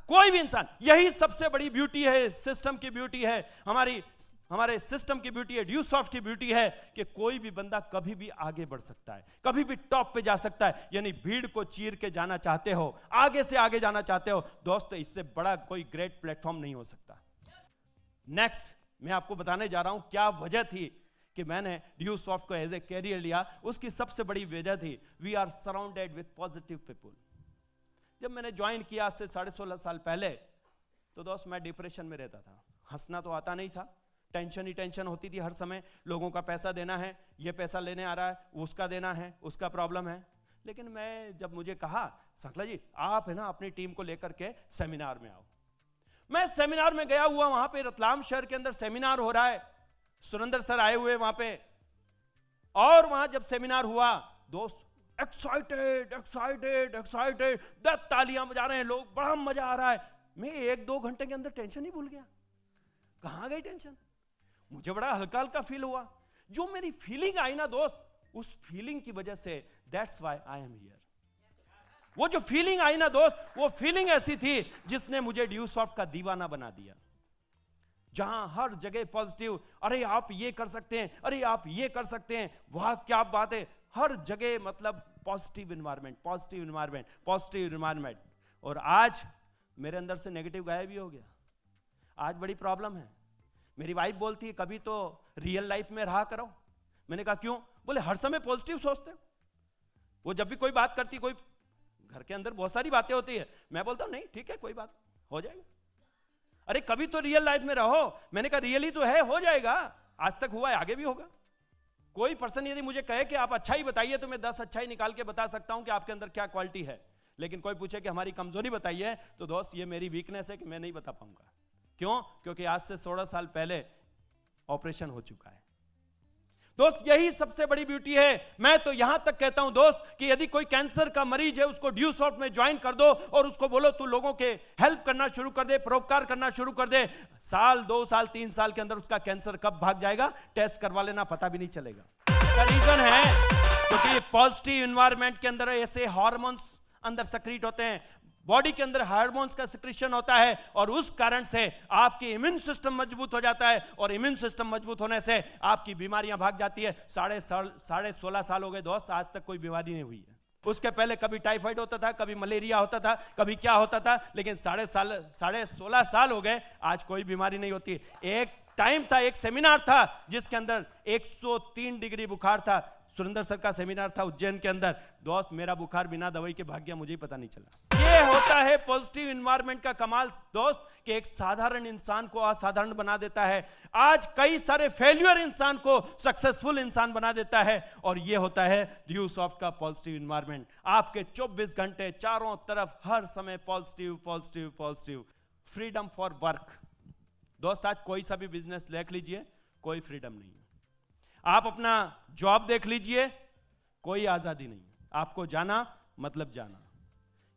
कोई भी इंसान, यही सबसे बड़ी ब्यूटी है, सिस्टम की ब्यूटी है, हमारे सिस्टम की ब्यूटी है, ड्यूसॉफ्ट की ब्यूटी है कि कोई भी बंदा कभी भी आगे बढ़ सकता है, कभी भी टॉप पे जा सकता है। यानी भीड़ को चीर के जाना चाहते हो, आगे से आगे जाना चाहते हो दोस्तों, इससे बड़ा कोई ग्रेट प्लेटफॉर्म नहीं हो सकता। नेक्स्ट मैं आपको बताने जा रहा हूं क्या वजह थी कि मैंने ड्यूसॉफ्ट को एज ए कैरियर लिया। उसकी सबसे बड़ी वजह थी, we are surrounded with positive people. जब मैंने ज्वाइन किया आज से 16.5 साल पहले, तो दोस्त मैं डिप्रेशन में रहता था। हंसना तो आता नहीं था, टेंशन ही टेंशन होती थी हर समय। लोगों का पैसा देना है, ये पैसा लेने आ रहा है, उसका देना है, उसका प्रॉब्लम है। लेकिन मैं, जब मुझे कहा सकला जी आप है ना अपनी टीम को लेकर के सेमिनार में आओ, मैं सेमिनार में गया हुआ। वहां पे रतलाम शहर के अंदर सेमिनार हो रहा है, सुरेंद्र सर आए हुए वहां पे, और वहां जब सेमिनार हुआ दोस्त, एक्साइटेड एक्साइटेड एक्साइटेड, 10 तालियां बजा रहे हैं लोग, बड़ा मजा आ रहा है। मैं 1-2 घंटे के अंदर टेंशन ही भूल गया। कहां गई टेंशन? मुझे बड़ा हल्का हल्का फील हुआ। जो मेरी फीलिंग आई ना दोस्त, उस फीलिंग की वजह से, that's why I am here. वो जो फीलिंग आई ना दोस्त, वो फीलिंग ऐसी थी जिसने मुझे ड्यूसॉफ्ट का दीवाना बना दिया। जहां हर जगह पॉजिटिव, अरे आप ये कर सकते हैं, अरे आप ये कर सकते हैं, वाह क्या बात है, हर जगह मतलब positive environment, positive environment, positive environment. और आज मेरे अंदर से नेगेटिव गायब ही हो गया। आज बड़ी प्रॉब्लम है। मेरी वाइफ बोलती है कभी तो रियल लाइफ में रहा करो। मैंने कहा क्यों? बोले हर समय पॉजिटिव सोचते हो। वो जब भी कोई बात करती, कोई घर के अंदर बहुत सारी बातें होती है, मैं बोलता हूं नहीं ठीक है कोई बात हो जाएगा। अरे कभी तो रियल लाइफ में रहो। मैंने कहा रियल ही तो है, हो जाएगा, आज तक हुआ है आगे भी होगा। कोई पर्सन यदि मुझे कहे कि आप अच्छाई बताइए, तो मैं 10 अच्छाई निकाल के बता सकता हूं कि आपके अंदर क्या क्वालिटी है। लेकिन कोई पूछे कि हमारी कमजोरी बताइए, तो दोस्त ये मेरी वीकनेस है कि मैं नहीं बता पाऊंगा। क्यों? क्योंकि आज से 16 साल पहले ऑपरेशन हो चुका है। दोस्त यही सबसे बड़ी ब्यूटी है। मैं तो यहां तक कहता हूं दोस्त कि यदि कोई कैंसर का मरीज है, उसको ड्यूसॉफ्ट में ज्वाइन कर दो और उसको बोलो तू लोगों के हेल्प करना शुरू कर दे, परोपकार करना शुरू कर दे। साल 2 साल 3 साल के अंदर उसका कैंसर कब भाग जाएगा, टेस्ट करवा लेना, पता भी नहीं चलेगा। इसका रीजन है क्योंकि पॉजिटिव एनवायरनमेंट के अंदर ऐसे हार्मोन्स अंदर सक्रिएट होते हैं, बॉडी के अंदर हार्मोन्स का सिक्रीशन होता है, और उस कारण से आपकी इम्यून सिस्टम मजबूत हो जाता है, और इम्यून सिस्टम मजबूत होने से आपकी बीमारियां भाग जाती है। 16.5 साल हो गए दोस्त, आज तक कोई बीमारी नहीं हुई है। उसके पहले कभी टाइफाइड होता था, कभी मलेरिया होता था, कभी क्या होता था, लेकिन 16.5 साल हो गए, आज कोई बीमारी नहीं होती। एक टाइम था, एक सेमिनार था जिसके अंदर 103 डिग्री बुखार था। सुरेंद्र सर का सेमिनार था उज्जैन के अंदर। दोस्त मेरा बुखार बिना दवाई के भाग गया, मुझे ही पता नहीं चला। ये होता है पॉजिटिव एनवायरनमेंट का कमाल दोस्त, कि एक साधारण इंसान को असाधारण बना देता है। आज कई सारे फेल्यूर इंसान को सक्सेसफुल इंसान बना देता है, और ये होता है ड्यूसॉफ्ट का पॉजिटिव एनवायरनमेंट। आपके 24 घंटे चारों तरफ हर समय positive positive positive. Freedom for work दोस्त, आज कोई सा भी बिजनेस देख लीजिए, कोई फ्रीडम नहीं है। आप अपना जॉब देख लीजिए, कोई आजादी नहीं। आपको जाना मतलब जाना।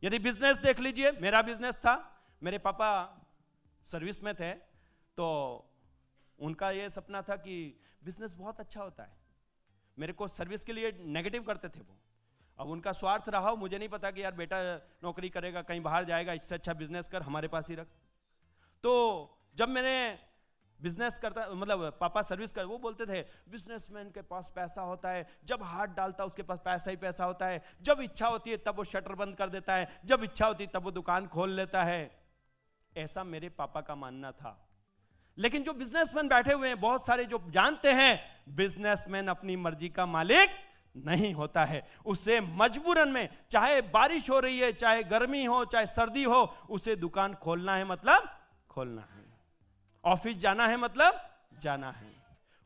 यदि बिजनेस देख लीजिए, मेरा बिजनेस था, मेरे पापा सर्विस में थे, तो उनका ये सपना था कि बिजनेस बहुत अच्छा होता है। मेरे को सर्विस के लिए नेगेटिव करते थे वो। अब उनका स्वार्थ रहा हो, मुझे नहीं पता कि यार बेटा नौकरी करेगा, कहीं बाहर जाएगा, इससे अच्छा बिजनेस कर, हमारे पास ही रख। तो जब मैंने बिजनेस करता, मतलब पापा सर्विस कर, वो बोलते थे बिजनेसमैन के पास पैसा होता है, जब हाथ डालता उसके पास पैसा ही पैसा होता है, जब इच्छा होती है तब वो शटर बंद कर देता है, जब इच्छा होती है तब वो दुकान खोल लेता है। ऐसा मेरे पापा का मानना था। लेकिन जो बिजनेसमैन बैठे हुए हैं बहुत सारे, जो जानते हैं बिजनेसमैन अपनी मर्जी का मालिक नहीं होता है। उसे मजबूरन में, चाहे बारिश हो रही है, चाहे गर्मी हो, चाहे सर्दी हो, उसे दुकान खोलना है मतलब खोलना है, ऑफिस जाना है मतलब जाना है।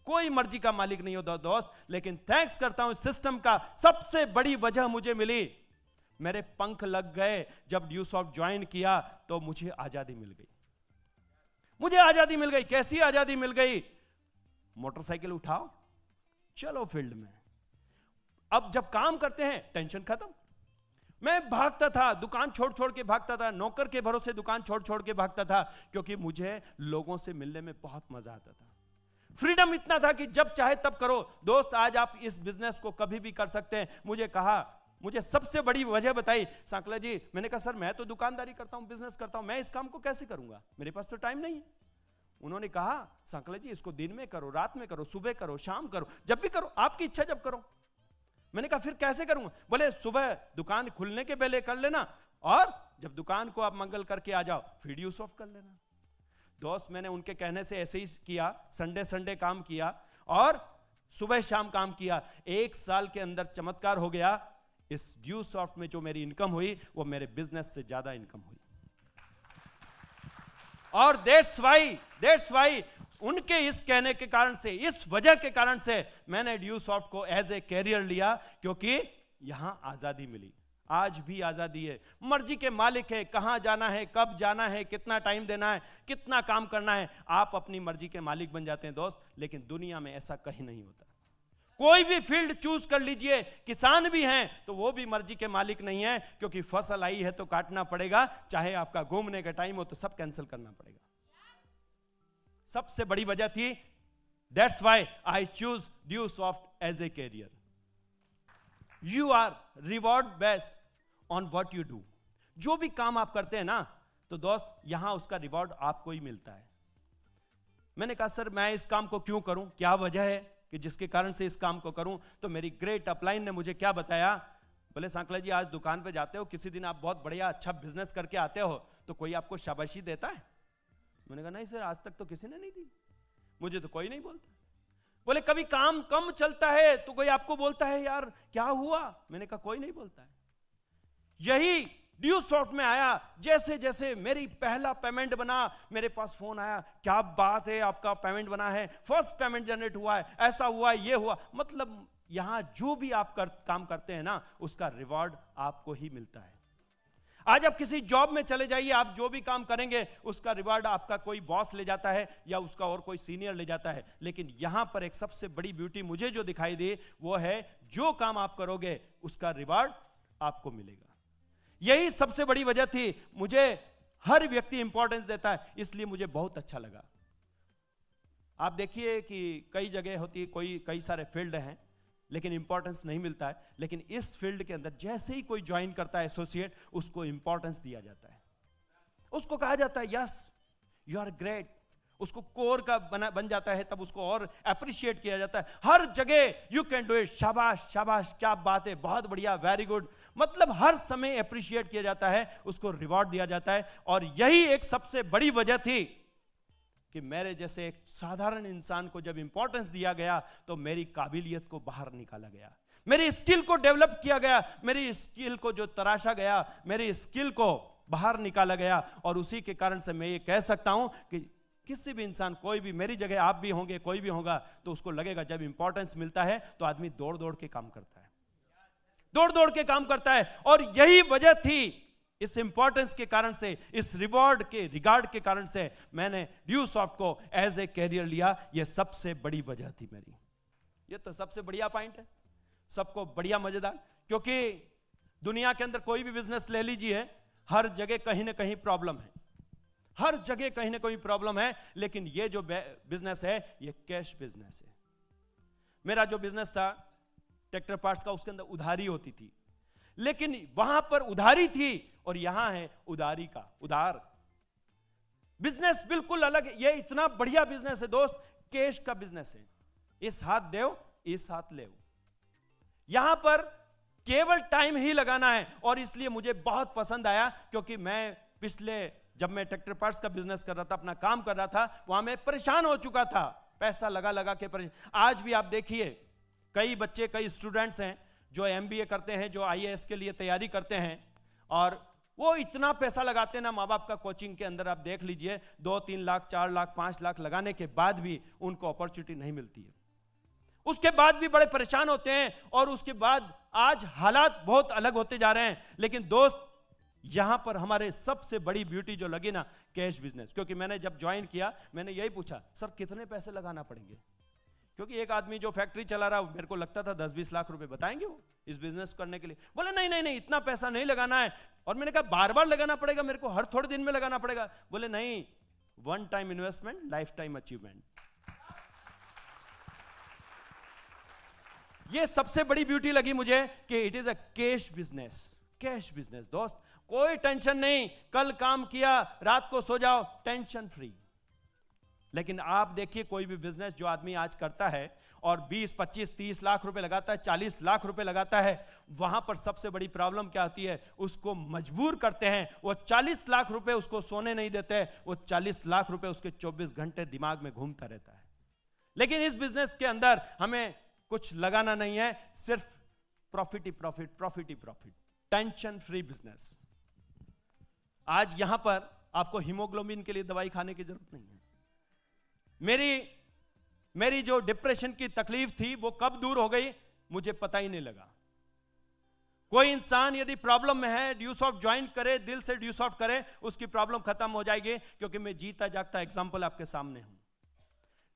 कोई मर्जी का मालिक नहीं होता दोस्त। लेकिन थैंक्स करता हूं सिस्टम का, सबसे बड़ी वजह मुझे मिली, मेरे पंख लग गए। जब ड्यूसॉफ्ट ज्वाइन किया तो मुझे आजादी मिल गई। मुझे आजादी मिल गई। कैसी आजादी मिल गई? मोटरसाइकिल उठाओ, चलो फील्ड में। अब जब काम करते हैं टेंशन खत्म। मैं भागता था, दुकान छोड़ छोड़ के भागता था, नौकर के भरोसे दुकान छोड़ छोड़ के भागता था, क्योंकि मुझे लोगों से मिलने में बहुत मजा आता था। फ्रीडम इतना था कि जब चाहे तब करो। दोस्त, आज आप इस बिजनेस को कभी भी कर सकते हैं। मुझे सबसे बड़ी वजह बताई सांकला जी। मैंने कहा सर मैं तो दुकानदारी करता हूं, बिजनेस करता हूं, मैं इस काम को कैसे करूंगा, मेरे पास तो टाइम नहीं है। उन्होंने कहा सांकला जी इसको दिन में करो, रात में करो, सुबह करो, शाम करो, जब भी करो, आपकी इच्छा जब करो। मैंने कहा फिर कैसे करूंगा? बोले सुबह दुकान खुलने के पहले कर लेना, और जब दुकान को आप मंगल करके आ जाओ फिर ड्यूज ऑफ कर लेना। दोस्त, मैंने उनके कहने से ऐसे ही किया, संडे संडे काम किया और सुबह शाम काम किया। 1 साल के अंदर चमत्कार हो गया। इस ड्यू सॉफ्ट में जो मेरी इनकम हुई वो मेरे बिजनेस से ज्यादा इनकम हुई। और दैट्स वाई उनके इस कहने के कारण से, इस वजह के कारण से मैंने ड्यू सॉफ्ट को एज ए कैरियर लिया, क्योंकि यहां आजादी मिली। आज भी आजादी है, मर्जी के मालिक है, कहां जाना है, कब जाना है, कितना टाइम देना है, कितना काम करना है, आप अपनी मर्जी के मालिक बन जाते हैं दोस्त। लेकिन दुनिया में ऐसा कहीं नहीं होता। कोई भी फील्ड चूज कर लीजिए, किसान भी हैं तो वो भी मर्जी के मालिक नहीं है, क्योंकि फसल आई है तो काटना पड़ेगा, चाहे आपका घूमने का टाइम हो तो सब कैंसिल करना पड़ेगा। सबसे बड़ी वजह थी, that's why I choose Dusoft as a career. You are reward based on what you do. जो भी काम आप करते हैं ना, तो दोस्त यहां उसका रिवॉर्ड आपको ही मिलता है। मैंने कहा सर मैं इस काम को क्यों करूं, क्या वजह है कि जिसके कारण से इस काम को करूं? तो मेरी ग्रेट अपलाइन ने मुझे क्या बताया, बोले सांकला जी आज दुकान पे जाते हो, किसी दिन आप बहुत बढ़िया अच्छा बिजनेस करके आते हो तो कोई आपको शाबाशी देता है? मैंने कहा नहीं सर, आज तक तो किसी ने नहीं दी, मुझे तो कोई नहीं बोलता। बोले कभी काम कम चलता है तो कोई आपको बोलता है यार क्या हुआ? मैंने कहा कोई नहीं बोलता है। यही ड्यू सॉफ्ट में आया, जैसे जैसे मेरी पहला पेमेंट बना, मेरे पास फोन आया, क्या बात है आपका पेमेंट बना है, फर्स्ट पेमेंट जनरेट हुआ है, ऐसा हुआ है, ये हुआ। मतलब यहां जो भी आप काम करते हैं ना, उसका रिवॉर्ड आपको ही मिलता है। आज आप किसी जॉब में चले जाइए, आप जो भी काम करेंगे उसका रिवॉर्ड आपका कोई बॉस ले जाता है या उसका और कोई सीनियर ले जाता है। लेकिन यहां पर एक सबसे बड़ी ब्यूटी मुझे जो दिखाई दी वो है, जो काम आप करोगे उसका रिवॉर्ड आपको मिलेगा। यही सबसे बड़ी वजह थी। मुझे हर व्यक्ति इंपॉर्टेंस देता है, इसलिए मुझे बहुत अच्छा लगा। आप देखिए कि कई जगह होती है, कई सारे फील्ड हैं लेकिन इंपॉर्टेंस नहीं मिलता है। लेकिन इस फील्ड के अंदर जैसे ही कोई ज्वाइन करता है एसोसिएट, उसको इंपॉर्टेंस दिया जाता है, उसको कहा जाता है यस यू आर ग्रेट, उसको कोर का बन जाता है, तब उसको और अप्रिशिएट किया जाता है हर जगह। यू कैन डू इट, शाबाश शाबाश, क्या बात है, बहुत बढ़िया, वेरी गुड। मतलब हर समय अप्रिशिएट किया जाता है, उसको रिवॉर्ड दिया जाता है। और यही एक सबसे बड़ी वजह थी कि मेरे जैसे एक साधारण इंसान को जब इंपॉर्टेंस दिया गया तो मेरी काबिलियत को बाहर निकाला गया, मेरी स्किल को डेवलप किया गया, मेरी स्किल को जो तराशा गया, मेरी स्किल को बाहर निकाला गया। और उसी के कारण से मैं ये कह सकता हूं कि किसी भी इंसान, कोई भी, मेरी जगह आप भी होंगे, कोई भी होगा, तो उसको लगेगा जब इंपॉर्टेंस मिलता है तो आदमी दौड़ दौड़ के काम करता है, दौड़ दौड़ के काम करता है। और यही वजह थी, इस इंपॉर्टेंस के कारण से, इस रिगार्ड के कारण से मैंने ड्यू सॉफ्ट को एज ए कैरियर लिया। यह सबसे बड़ी वजह थी मेरी। यह तो सबसे बढ़िया पॉइंट है, सबको बढ़िया मजेदार। क्योंकि दुनिया के अंदर कोई भी बिजनेस ले लीजिए, हर जगह कहीं ना कहीं प्रॉब्लम है, हर जगह कहीं ना कहीं प्रॉब्लम है। लेकिन ये जो बिजनेस है ये कैश बिजनेस है। मेरा जो बिजनेस था ट्रैक्टर पार्ट्स का, उसके अंदर उधारी होती थी, लेकिन वहां पर उधारी थी और यहां है उधारी का उधार। बिजनेस बिल्कुल अलग है। ये इतना बढ़िया बिजनेस है दोस्त, कैश का बिजनेस है। इस हाथ देव, इस हाथ ले। यहां पर केवल टाइम ही लगाना है। और इसलिए मुझे बहुत पसंद आया, क्योंकि जब मैं ट्रैक्टर पार्ट्स का बिजनेस कर रहा था, अपना काम कर रहा था, वहां मैं परेशान हो चुका था, पैसा लगा लगा के परेशान। आज भी आप देखिए, कई बच्चे, कई स्टूडेंट्स हैं जो एमबीए करते हैं, जो आईएएस के लिए तैयारी करते हैं, और वो इतना पैसा लगाते हैं ना माँ बाप का कोचिंग के अंदर। आप देख लीजिए 2-3 लाख, 4 लाख, 5 लाख लगाने के बाद भी उनको अपॉर्चुनिटी नहीं मिलती है। उसके बाद भी बड़े परेशान होते हैं, और उसके बाद आज हालात बहुत अलग होते जा रहे हैं। लेकिन दोस्त, यहां पर हमारे सबसे बड़ी ब्यूटी जो लगी ना, कैश बिजनेस। क्योंकि मैंने जब ज्वाइन किया, मैंने यही पूछा, सर कितने पैसे लगाना पड़ेंगे? क्योंकि एक आदमी जो फैक्ट्री चला रहा, मेरे को लगता था 10-20 लाख रुपए बताएंगे वो इस बिजनेस करने के लिए। बोले नहीं नहीं नहीं, इतना पैसा नहीं लगाना है। और मैंने कहा बार बार लगाना पड़ेगा मेरे को, हर थोड़े दिन में लगाना पड़ेगा? बोले नहीं, one time investment, life time achievement. ये सबसे बड़ी ब्यूटी लगी मुझे कि it is a cash business. Cash business दोस्त, कोई टेंशन नहीं, कल काम किया, रात को सो जाओ, टेंशन फ्री। लेकिन आप देखिए कोई भी बिजनेस जो आदमी आज करता है और 20, 25, 30 लाख रुपए लगाता है, 40 लाख रुपए लगाता है, वहां पर सबसे बड़ी प्रॉब्लम क्या होती है? उसको मजबूर करते हैं, वो 40 लाख रुपए उसको सोने नहीं देते, वो 40 लाख रुपए उसके 24 घंटे दिमाग में घूमता रहता है। लेकिन इस बिजनेस के अंदर हमें कुछ लगाना नहीं है, सिर्फ प्रॉफिट ही प्रॉफिट, प्रॉफिट ही प्रॉफिट, टेंशन फ्री बिजनेस। आज यहां पर आपको हीमोग्लोबिन के लिए दवाई खाने की जरूरत नहीं है। मेरी जो डिप्रेशन की तकलीफ थी वो कब दूर हो गई मुझे पता ही नहीं लगा। कोई इंसान यदि प्रॉब्लम में है, ड्यूसॉफ्ट ज्वाइन करे, दिल से ड्यूसॉफ्ट करे, उसकी प्रॉब्लम खत्म हो जाएगी, क्योंकि मैं जीता जागता एग्जांपल आपके सामने हूं।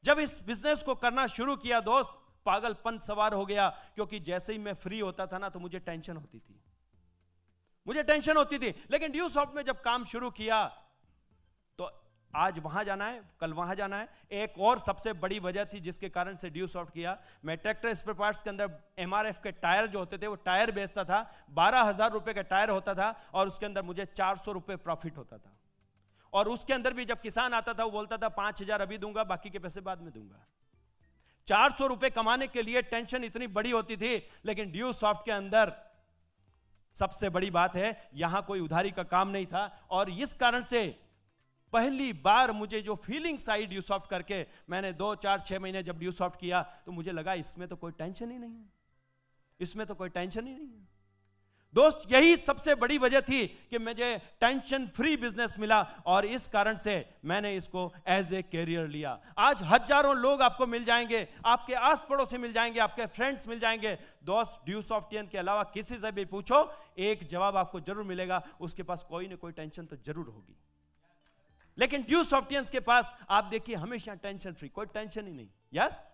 जब इस बिजनेस को करना शुरू किया दोस्त, पागलपन सवार हो गया, क्योंकि जैसे ही मैं फ्री होता था ना तो मुझे टेंशन होती थी, लेकिन ड्यूसॉफ्ट में जब काम शुरू किया तो आज वहां जाना है, कल वहां जाना है। एक और सबसे बड़ी वजह थी जिसके कारण से ड्यूसॉफ्ट किया, मैं ट्रैक्टर स्पेयर पार्ट्स के अंदर एमआरएफ के टायर जो होते थे वो टायर बेचता था, 12,000 रुपए का टायर होता था और उसके अंदर मुझे 400 रुपए प्रॉफिट होता था। और उसके अंदर भी जब किसान आता था वो बोलता था 5,000 अभी दूंगा, बाकी के पैसे बाद में दूंगा। 400 रुपए कमाने के लिए टेंशन इतनी बड़ी होती थी, लेकिन ड्यूसॉफ्ट के अंदर सबसे बड़ी बात है यहां कोई उधारी का काम नहीं था। और इस कारण से पहली बार मुझे जो फीलिंग्स आई ड्यूसॉफ्ट करके, मैंने 2, 4, 6 महीने जब ड्यूसॉफ्ट किया तो मुझे लगा इसमें तो कोई टेंशन ही नहीं है, इसमें तो कोई टेंशन ही नहीं है दोस्त। यही सबसे बड़ी वजह थी कि मुझे टेंशन फ्री बिजनेस मिला और इस कारण से मैंने इसको एज ए कैरियर लिया। आज हजारों लोग आपको मिल जाएंगे, आपके आस पड़ोस से मिल जाएंगे, आपके फ्रेंड्स मिल जाएंगे दोस्त। ड्यूसॉफ्टियन के अलावा किसी से भी पूछो, एक जवाब आपको जरूर मिलेगा, उसके पास कोई ना कोई टेंशन तो जरूर होगी। लेकिन ड्यूसॉफ्टियंस के पास आप देखिए हमेशा टेंशन फ्री, कोई टेंशन ही नहीं। यस,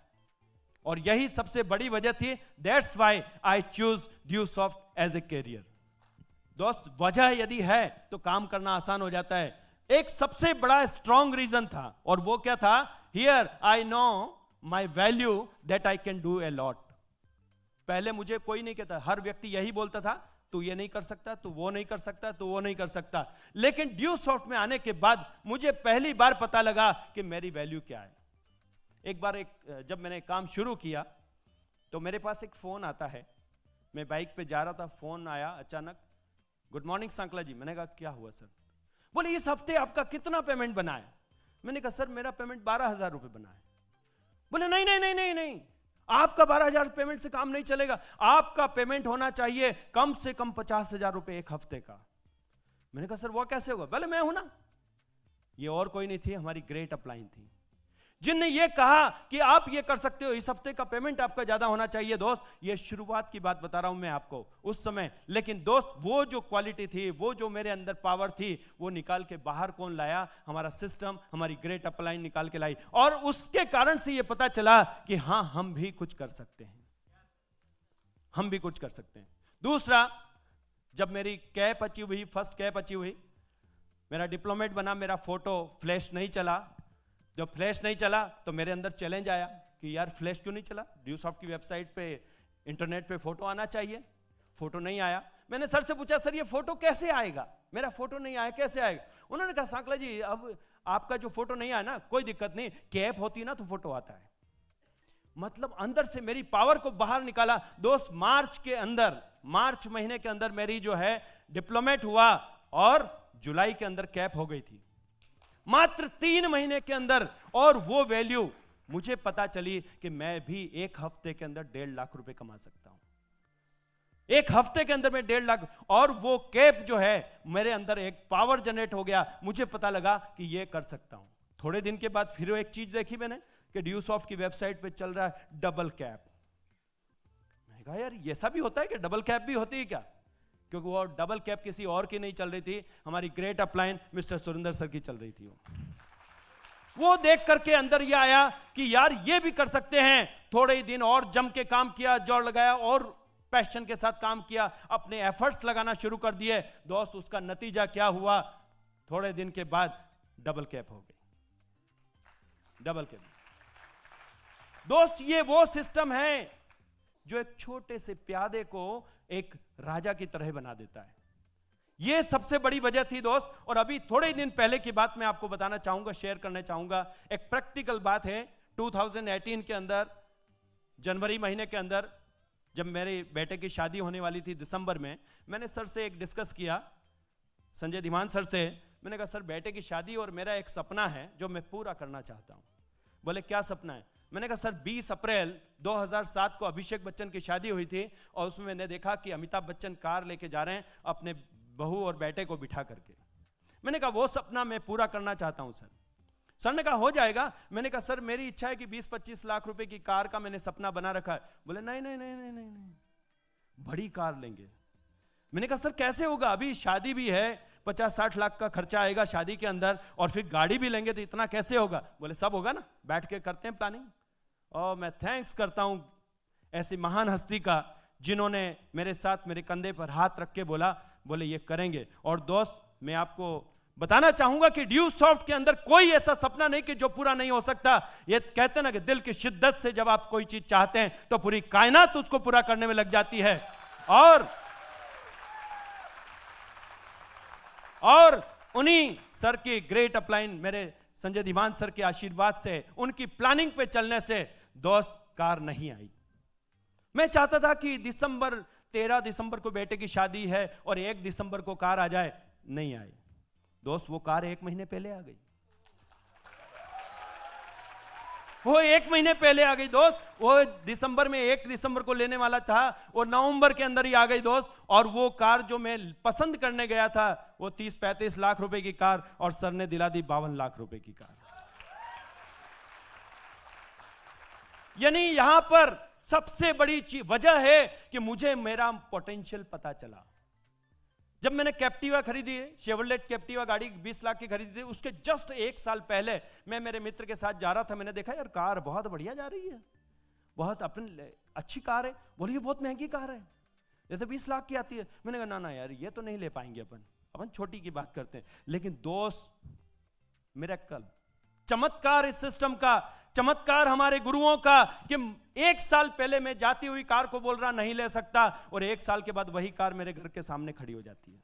और यही सबसे बड़ी वजह थी, that's why I choose Dewsoft as a career. दोस्त, वजह यदि है तो काम करना आसान हो जाता है। एक सबसे बड़ा स्ट्रॉन्ग रीजन था, और वो क्या था? Here I know my value that I can do a lot. पहले मुझे कोई नहीं कहता, हर व्यक्ति यही बोलता था, तू ये नहीं कर सकता, तू वो नहीं कर सकता, तू वो नहीं कर सकता। लेकिन ड्यूसॉफ्ट में आने के बाद मुझे पहली बार पता लगा कि मेरी वैल्यू क्या है। एक बार जब मैंने काम शुरू किया तो मेरे पास एक फोन आता है, मैं बाइक पे जा रहा था, फोन आया अचानक, गुड मॉर्निंग सांकला जी। मैंने कहा क्या हुआ सर? बोले इस हफ्ते आपका कितना पेमेंट बना है? मैंने कहा सर मेरा पेमेंट 12,000 रुपए बना है। बोले नहीं नहीं नहीं नहीं नहीं, आपका 12,000 पेमेंट से काम नहीं चलेगा, आपका पेमेंट होना चाहिए कम से कम 50,000 रुपए एक हफ्ते का। मैंने कहा सर वो कैसे होगा? बोले मैं हूं ना। ये और कोई नहीं थी, हमारी ग्रेट अपलाइन थी, जिनने ये कहा कि आप ये कर सकते हो, इस हफ्ते का पेमेंट आपका ज्यादा होना चाहिए। दोस्त, ये शुरुआत की बात बता रहा हूं मैं आपको उस समय। लेकिन दोस्त, वो जो क्वालिटी थी, वो जो मेरे अंदर पावर थी, वो निकाल के बाहर कौन लाया? हमारा सिस्टम, हमारी ग्रेट अपलाइन निकाल के लाई। और उसके कारण से ये पता चला कि हां, हम भी कुछ कर सकते हैं, हम भी कुछ कर सकते हैं। दूसरा, जब मेरी कैप अचीव हुई, फर्स्ट कैप अचीव हुई, मेरा डिप्लोमेट बना, मेरा फोटो फ्लैश नहीं चला। जब फ्लैश नहीं चला तो मेरे अंदर चैलेंज आया कि यार फ्लैश क्यों नहीं चला? ड्यूसॉफ्ट की वेबसाइट पे, इंटरनेट पे फोटो आना चाहिए, फोटो नहीं आया। मैंने सर से पूछा सर ये फोटो कैसे आएगा? मेरा फोटो नहीं आया, कैसे आएगा? उन्होंने कहा सांकला जी अब आपका जो फोटो नहीं आया ना, कोई दिक्कत नहीं, कैप होती ना तो फोटो आता है। मतलब अंदर से मेरी पावर को बाहर निकाला। दोस्त, मार्च महीने के अंदर मेरी जो है डिप्लोमेट हुआ और जुलाई के अंदर कैप हो गई थी, मात्र 3 महीने के अंदर। और वो वैल्यू मुझे पता चली कि मैं भी एक हफ्ते के अंदर 1.5 लाख रुपए कमा सकता हूं, एक हफ्ते के अंदर मैं 1.5 लाख। और वो कैप जो है मेरे अंदर एक पावर जनरेट हो गया, मुझे पता लगा कि ये कर सकता हूं। थोड़े दिन के बाद फिर एक चीज देखी मैंने कि ड्यूसॉफ्ट की वेबसाइट पे चल रहा है डबल कैप। मैंने कहा यार ये सब भी होता है कि डबल कैप भी होती है क्या? क्योंकि वो डबल कैप किसी और की नहीं चल रही थी, हमारी great upline mister Surendra sir की चल रही थी। वो देख करके अंदर ये आया कि यार ये भी कर सकते हैं। थोड़े ही दिन और जम के काम किया, जोर लगाया और पैशन के साथ काम किया, अपने एफर्ट्स लगाना शुरू कर दिए। दोस्त, उसका नतीजा क्या हुआ? थोड़े दिन के बाद डबल कैप हो गई, डबल कैप। दोस्त, ये वो सिस्टम है जो एक छोटे से प्यादे को एक राजा की तरह बना देता है। ये सबसे बड़ी वजह थी दोस्त। और अभी थोड़े दिन पहले की बात मैं आपको बताना चाहूंगा, शेयर करना चाहूंगा। एक प्रैक्टिकल बात है। 2018 के अंदर, जनवरी महीने के अंदर, जब मेरे बेटे की शादी होने वाली थी दिसंबर में, मैंने सर से एक डिस्कस किया, संजय धीमान सर से। मैंने कहा, सर बेटे की शादी और मेरा एक सपना है जो मैं पूरा करना चाहता हूं। बोले, क्या सपना है? मैंने कहा, सर 20 अप्रैल 2007 को अभिषेक बच्चन की शादी हुई थी और उसमें मैंने देखा कि अमिताभ बच्चन कार लेके जा रहे हैं अपने बहू और बेटे को बिठा करके। मैंने कहा, वो सपना मैं पूरा करना चाहता हूं सर। सर ने कहा, हो जाएगा। मैंने कहा, सर मेरी इच्छा है कि 20-25 लाख रुपए की कार का मैंने सपना बना रखा है। बोले, नहीं नहीं नहीं नहीं नहीं, बड़ी कार लेंगे। मैंने कहा, सर कैसे होगा? अभी शादी भी है, 50-60 लाख का खर्चा आएगा शादी के अंदर, और फिर गाड़ी भी लेंगे, तो इतना कैसे होगा? बोले, सब होगा ना, बैठ के करते हैं प्लानिंग। और मैं थैंक्स करता हूं ऐसी महान हस्ती का जिन्होंने मेरे साथ मेरे कंधे पर हाथ रख के बोले ये करेंगे। और दोस्त, मैं आपको बताना चाहूंगा कि ड्यू सॉफ्ट के अंदर कोई ऐसा सपना नहीं कि जो पूरा नहीं हो सकता। ये कहते ना कि दिल की शिद्दत से जब आप कोई चीज चाहते हैं तो पूरी कायनात उसको पूरा करने में लग जाती है। और उन्हीं सर की ग्रेट अपलाइन, मेरे संजय धीमान सर के आशीर्वाद से, उनकी प्लानिंग पे चलने से दोस्त कार नहीं आई। मैं चाहता था कि 13 दिसंबर को बेटे की शादी है और 1 दिसंबर को कार आ जाए, नहीं आई। दोस्त, वो कार 1 महीने पहले आ गई। वो 1 महीने पहले आ गई दोस्त। वो दिसंबर में 1 दिसंबर को लेने वाला था, वो नवंबर के अंदर ही आ गई दोस्त। और वो कार जो मैं पसंद करने गया था, वो 30-35 लाख रुपए की कार, और सर ने दिला दी 52 लाख रुपए की कार। यानी यहां पर सबसे बड़ी वजह है कि मुझे मेरा पोटेंशियल पता चला। जब मैंने कैप्टिवा खरीदी, शेवरलेट कैप्टिवा गाड़ी 20 लाख की खरीदी थी, उसके जस्ट 1 साल पहले मैं मेरे मित्र के साथ जा रहा था। मैंने देखा, यार कार बहुत बढ़िया जा रही है, बहुत अपनी अच्छी कार है। बोली, ये बहुत महंगी कार है, ये तो 20 लाख की आती है। मैंने कहा, ना यार, ये तो नहीं ले पाएंगे अपन छोटी की बात करते हैं। लेकिन दोस्त, मिरेकल, चमत्कार इस सिस्टम का, चमत्कार हमारे गुरुओं का, कि 1 साल पहले मैं जाती हुई कार को बोल रहा नहीं ले सकता, और 1 साल के बाद वही कार मेरे घर के सामने खड़ी हो जाती है।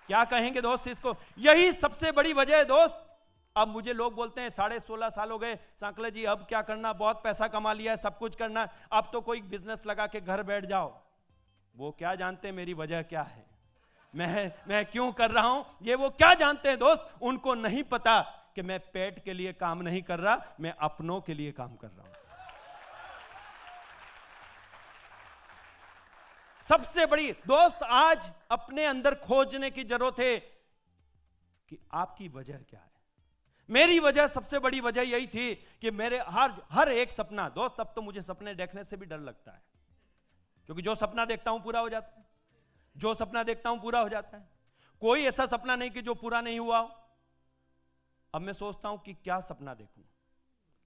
क्या कहेंगे दोस्त इसको? यही सबसे बड़ी वजह है दोस्त। अब मुझे लोग बोलते हैं 16.5 साल हो गए सांकले जी, अब क्या करना, बहुत पैसा कमा लिया है, सब कुछ करना, अब तो कोई बिजनेस लगा के घर बैठ जाओ। वो क्या जानते हैं मेरी वजह क्या है, मैं क्यों कर रहा हूं? ये वो क्या जानते हैं दोस्त? उनको नहीं पता कि मैं पेट के लिए काम नहीं कर रहा, मैं अपनों के लिए काम कर रहा हूं। सबसे बड़ी दोस्त, आज अपने अंदर खोजने की जरूरत है कि आपकी वजह क्या है। मेरी वजह, सबसे बड़ी वजह यही थी कि मेरे हर एक सपना, दोस्त अब तो मुझे सपने देखने से भी डर लगता है, क्योंकि जो सपना देखता हूं पूरा हो जाता है, जो सपना देखता हूं पूरा हो जाता है। कोई ऐसा सपना नहीं कि जो पूरा नहीं हुआ हो। अब मैं सोचता हूं कि क्या सपना देखूं,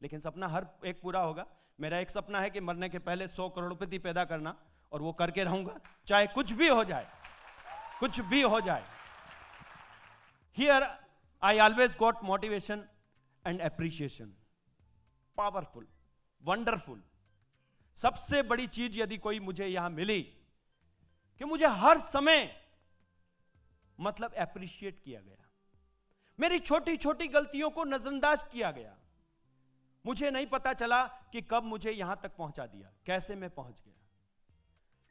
लेकिन सपना हर एक पूरा होगा। मेरा एक सपना है कि मरने के पहले 100 करोड़पति पैदा करना, और वो करके रहूंगा, चाहे कुछ भी हो जाए, कुछ भी हो जाए। Here I always got motivation and appreciation, powerful, wonderful. सबसे बड़ी चीज यदि कोई मुझे यहां मिली कि मुझे हर समय मतलब एप्रिशिएट किया गया, मेरी छोटी छोटी गलतियों को नजरअंदाज किया गया। मुझे नहीं पता चला कि कब मुझे यहां तक पहुंचा दिया, कैसे मैं पहुंच गया।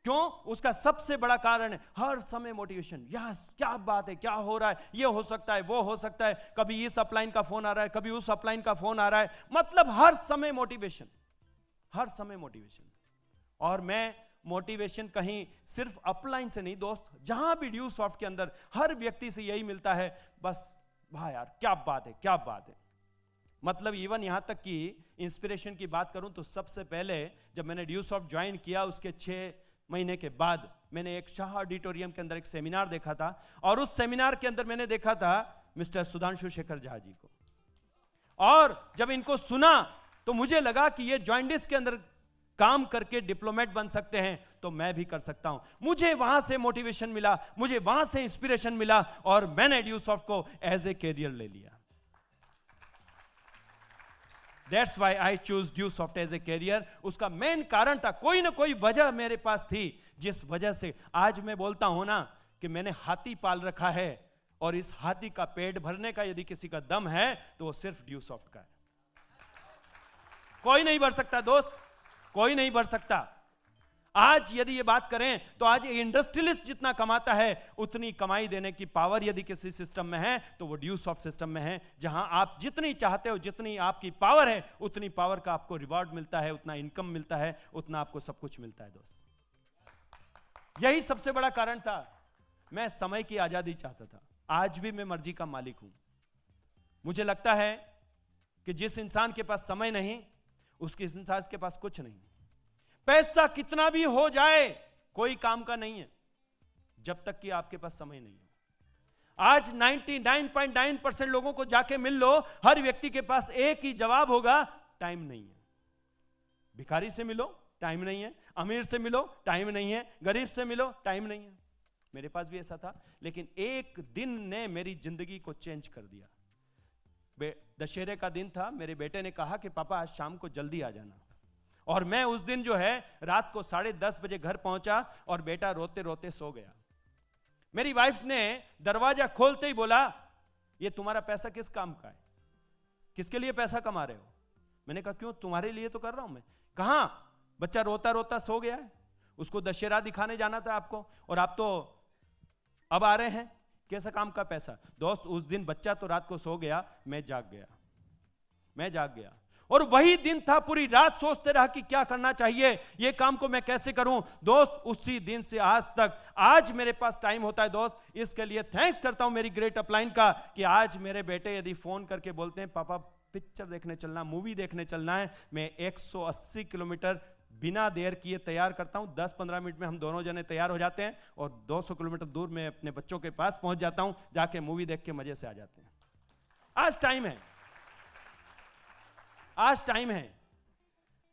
क्यों? उसका सबसे बड़ा कारण है हर समय मोटिवेशन। यस, क्या बात है, क्या हो रहा है, ये हो सकता है, वो हो सकता है, कभी इस अपलाइन का फोन आ रहा है, कभी उस अपलाइन का फोन आ रहा है, मतलब हर समय मोटिवेशन, हर समय मोटिवेशन। और मैं मोटिवेशन कहीं सिर्फ अपलाइन से नहीं दोस्त, जहां भी ड्यू सॉफ्ट के अंदर हर व्यक्ति से यही मिलता है, बस वाह यार क्या बात है, क्या बात है। मतलब इवन यहां तक कि इंस्पिरेशन की बात करूं तो सबसे पहले जब मैंने ड्यू सॉफ्ट ज्वाइन किया, उसके 6 महीने के बाद मैंने एक शाह ऑडिटोरियम के अंदर एक सेमिनार देखा था, और उस सेमिनार के अंदर मैंने देखा था मिस्टर सुधांशु शेखर झा जी को। और जब इनको सुना तो मुझे लगा कि ये जॉइंटिस के अंदर काम करके डिप्लोमेट बन सकते हैं, तो मैं भी कर सकता हूं। मुझे वहां से मोटिवेशन मिला, मुझे वहां से इंस्पिरेशन मिला और मैंने ड्यूसॉफ्ट को एज ए कैरियर ले लिया। That's why I choose Dewsoft as a career. उसका मेन कारण था, कोई ना कोई वजह मेरे पास थी, जिस वजह से आज मैं बोलता हूं ना कि मैंने हाथी पाल रखा है, और इस हाथी का पेट भरने का यदि किसी का दम है तो वो सिर्फ ड्यूसॉफ्ट का है। कोई नहीं भर सकता दोस्त, कोई नहीं भर सकता। आज यदि ये बात करें तो आज इंडस्ट्रियलिस्ट जितना कमाता है, उतनी कमाई देने की पावर यदि किसी सिस्टम में है तो वो ड्यूसॉफ्ट सिस्टम में है, जहां आप जितनी चाहते हो, जितनी आपकी पावर है, उतनी पावर का आपको रिवॉर्ड मिलता है, उतना इनकम मिलता है, उतना आपको सब कुछ मिलता है दोस्त। यही सबसे बड़ा कारण था। मैं समय की आजादी चाहता था। आज भी मैं मर्जी का मालिक हूं। मुझे लगता है कि जिस इंसान के पास समय नहीं, उसके इंसान के पास कुछ नहीं। पैसा कितना भी हो जाए कोई काम का नहीं है, जब तक कि आपके पास समय नहीं है। आज 99.9% लोगों को जाके मिल लो, हर व्यक्ति के पास एक ही जवाब होगा, टाइम नहीं है। भिखारी से मिलो, टाइम नहीं है। अमीर से मिलो, टाइम नहीं है। गरीब से मिलो, टाइम नहीं है। मेरे पास भी ऐसा था, लेकिन एक दिन ने मेरी जिंदगी को चेंज कर दिया। दशहरे का दिन था, मेरे बेटे ने कहा कि पापा आज शाम को जल्दी आ जाना, और मैं उस दिन जो है रात को 10:30 बजे घर पहुंचा और बेटा रोते रोते सो गया। मेरी वाइफ ने दरवाजा खोलते ही बोला, ये तुम्हारा पैसा किस काम का है, किसके लिए पैसा कमा रहे हो? मैंने कहा क्यों, तुम्हारे लिए तो कर रहा हूं मैं। कहां? बच्चा रोता रोता सो गया है, उसको दशहरा दिखाने जाना था आपको, और आप तो अब आ रहे हैं, कैसा काम का पैसा? दोस्त उस दिन बच्चा तो रात को सो गया, मैं जाग गया। और वही दिन था, पूरी रात सोचते रहा कि क्या करना चाहिए, ये काम को मैं कैसे करूं। दोस्त उसी दिन से आज तक, आज मेरे पास टाइम होता है दोस्त। इसके लिए थैंक्स करता हूं मेरी ग्रेट अपलाइन का, कि आज मेरे बेटे यदि फोन करके बोलते हैं पापा पिक्चर देखने चलना, मूवी देखने चलना है, मैं 180 किलोमीटर बिना देर किए तैयार करता हूं। 10-15 मिनट में हम दोनों जने तैयार हो जाते हैं, और 200 किलोमीटर दूर में अपने बच्चों के पास पहुंच जाता हूं, जाके मूवी देख के मजे से आ जाते हैं। आज टाइम है, आज टाइम है।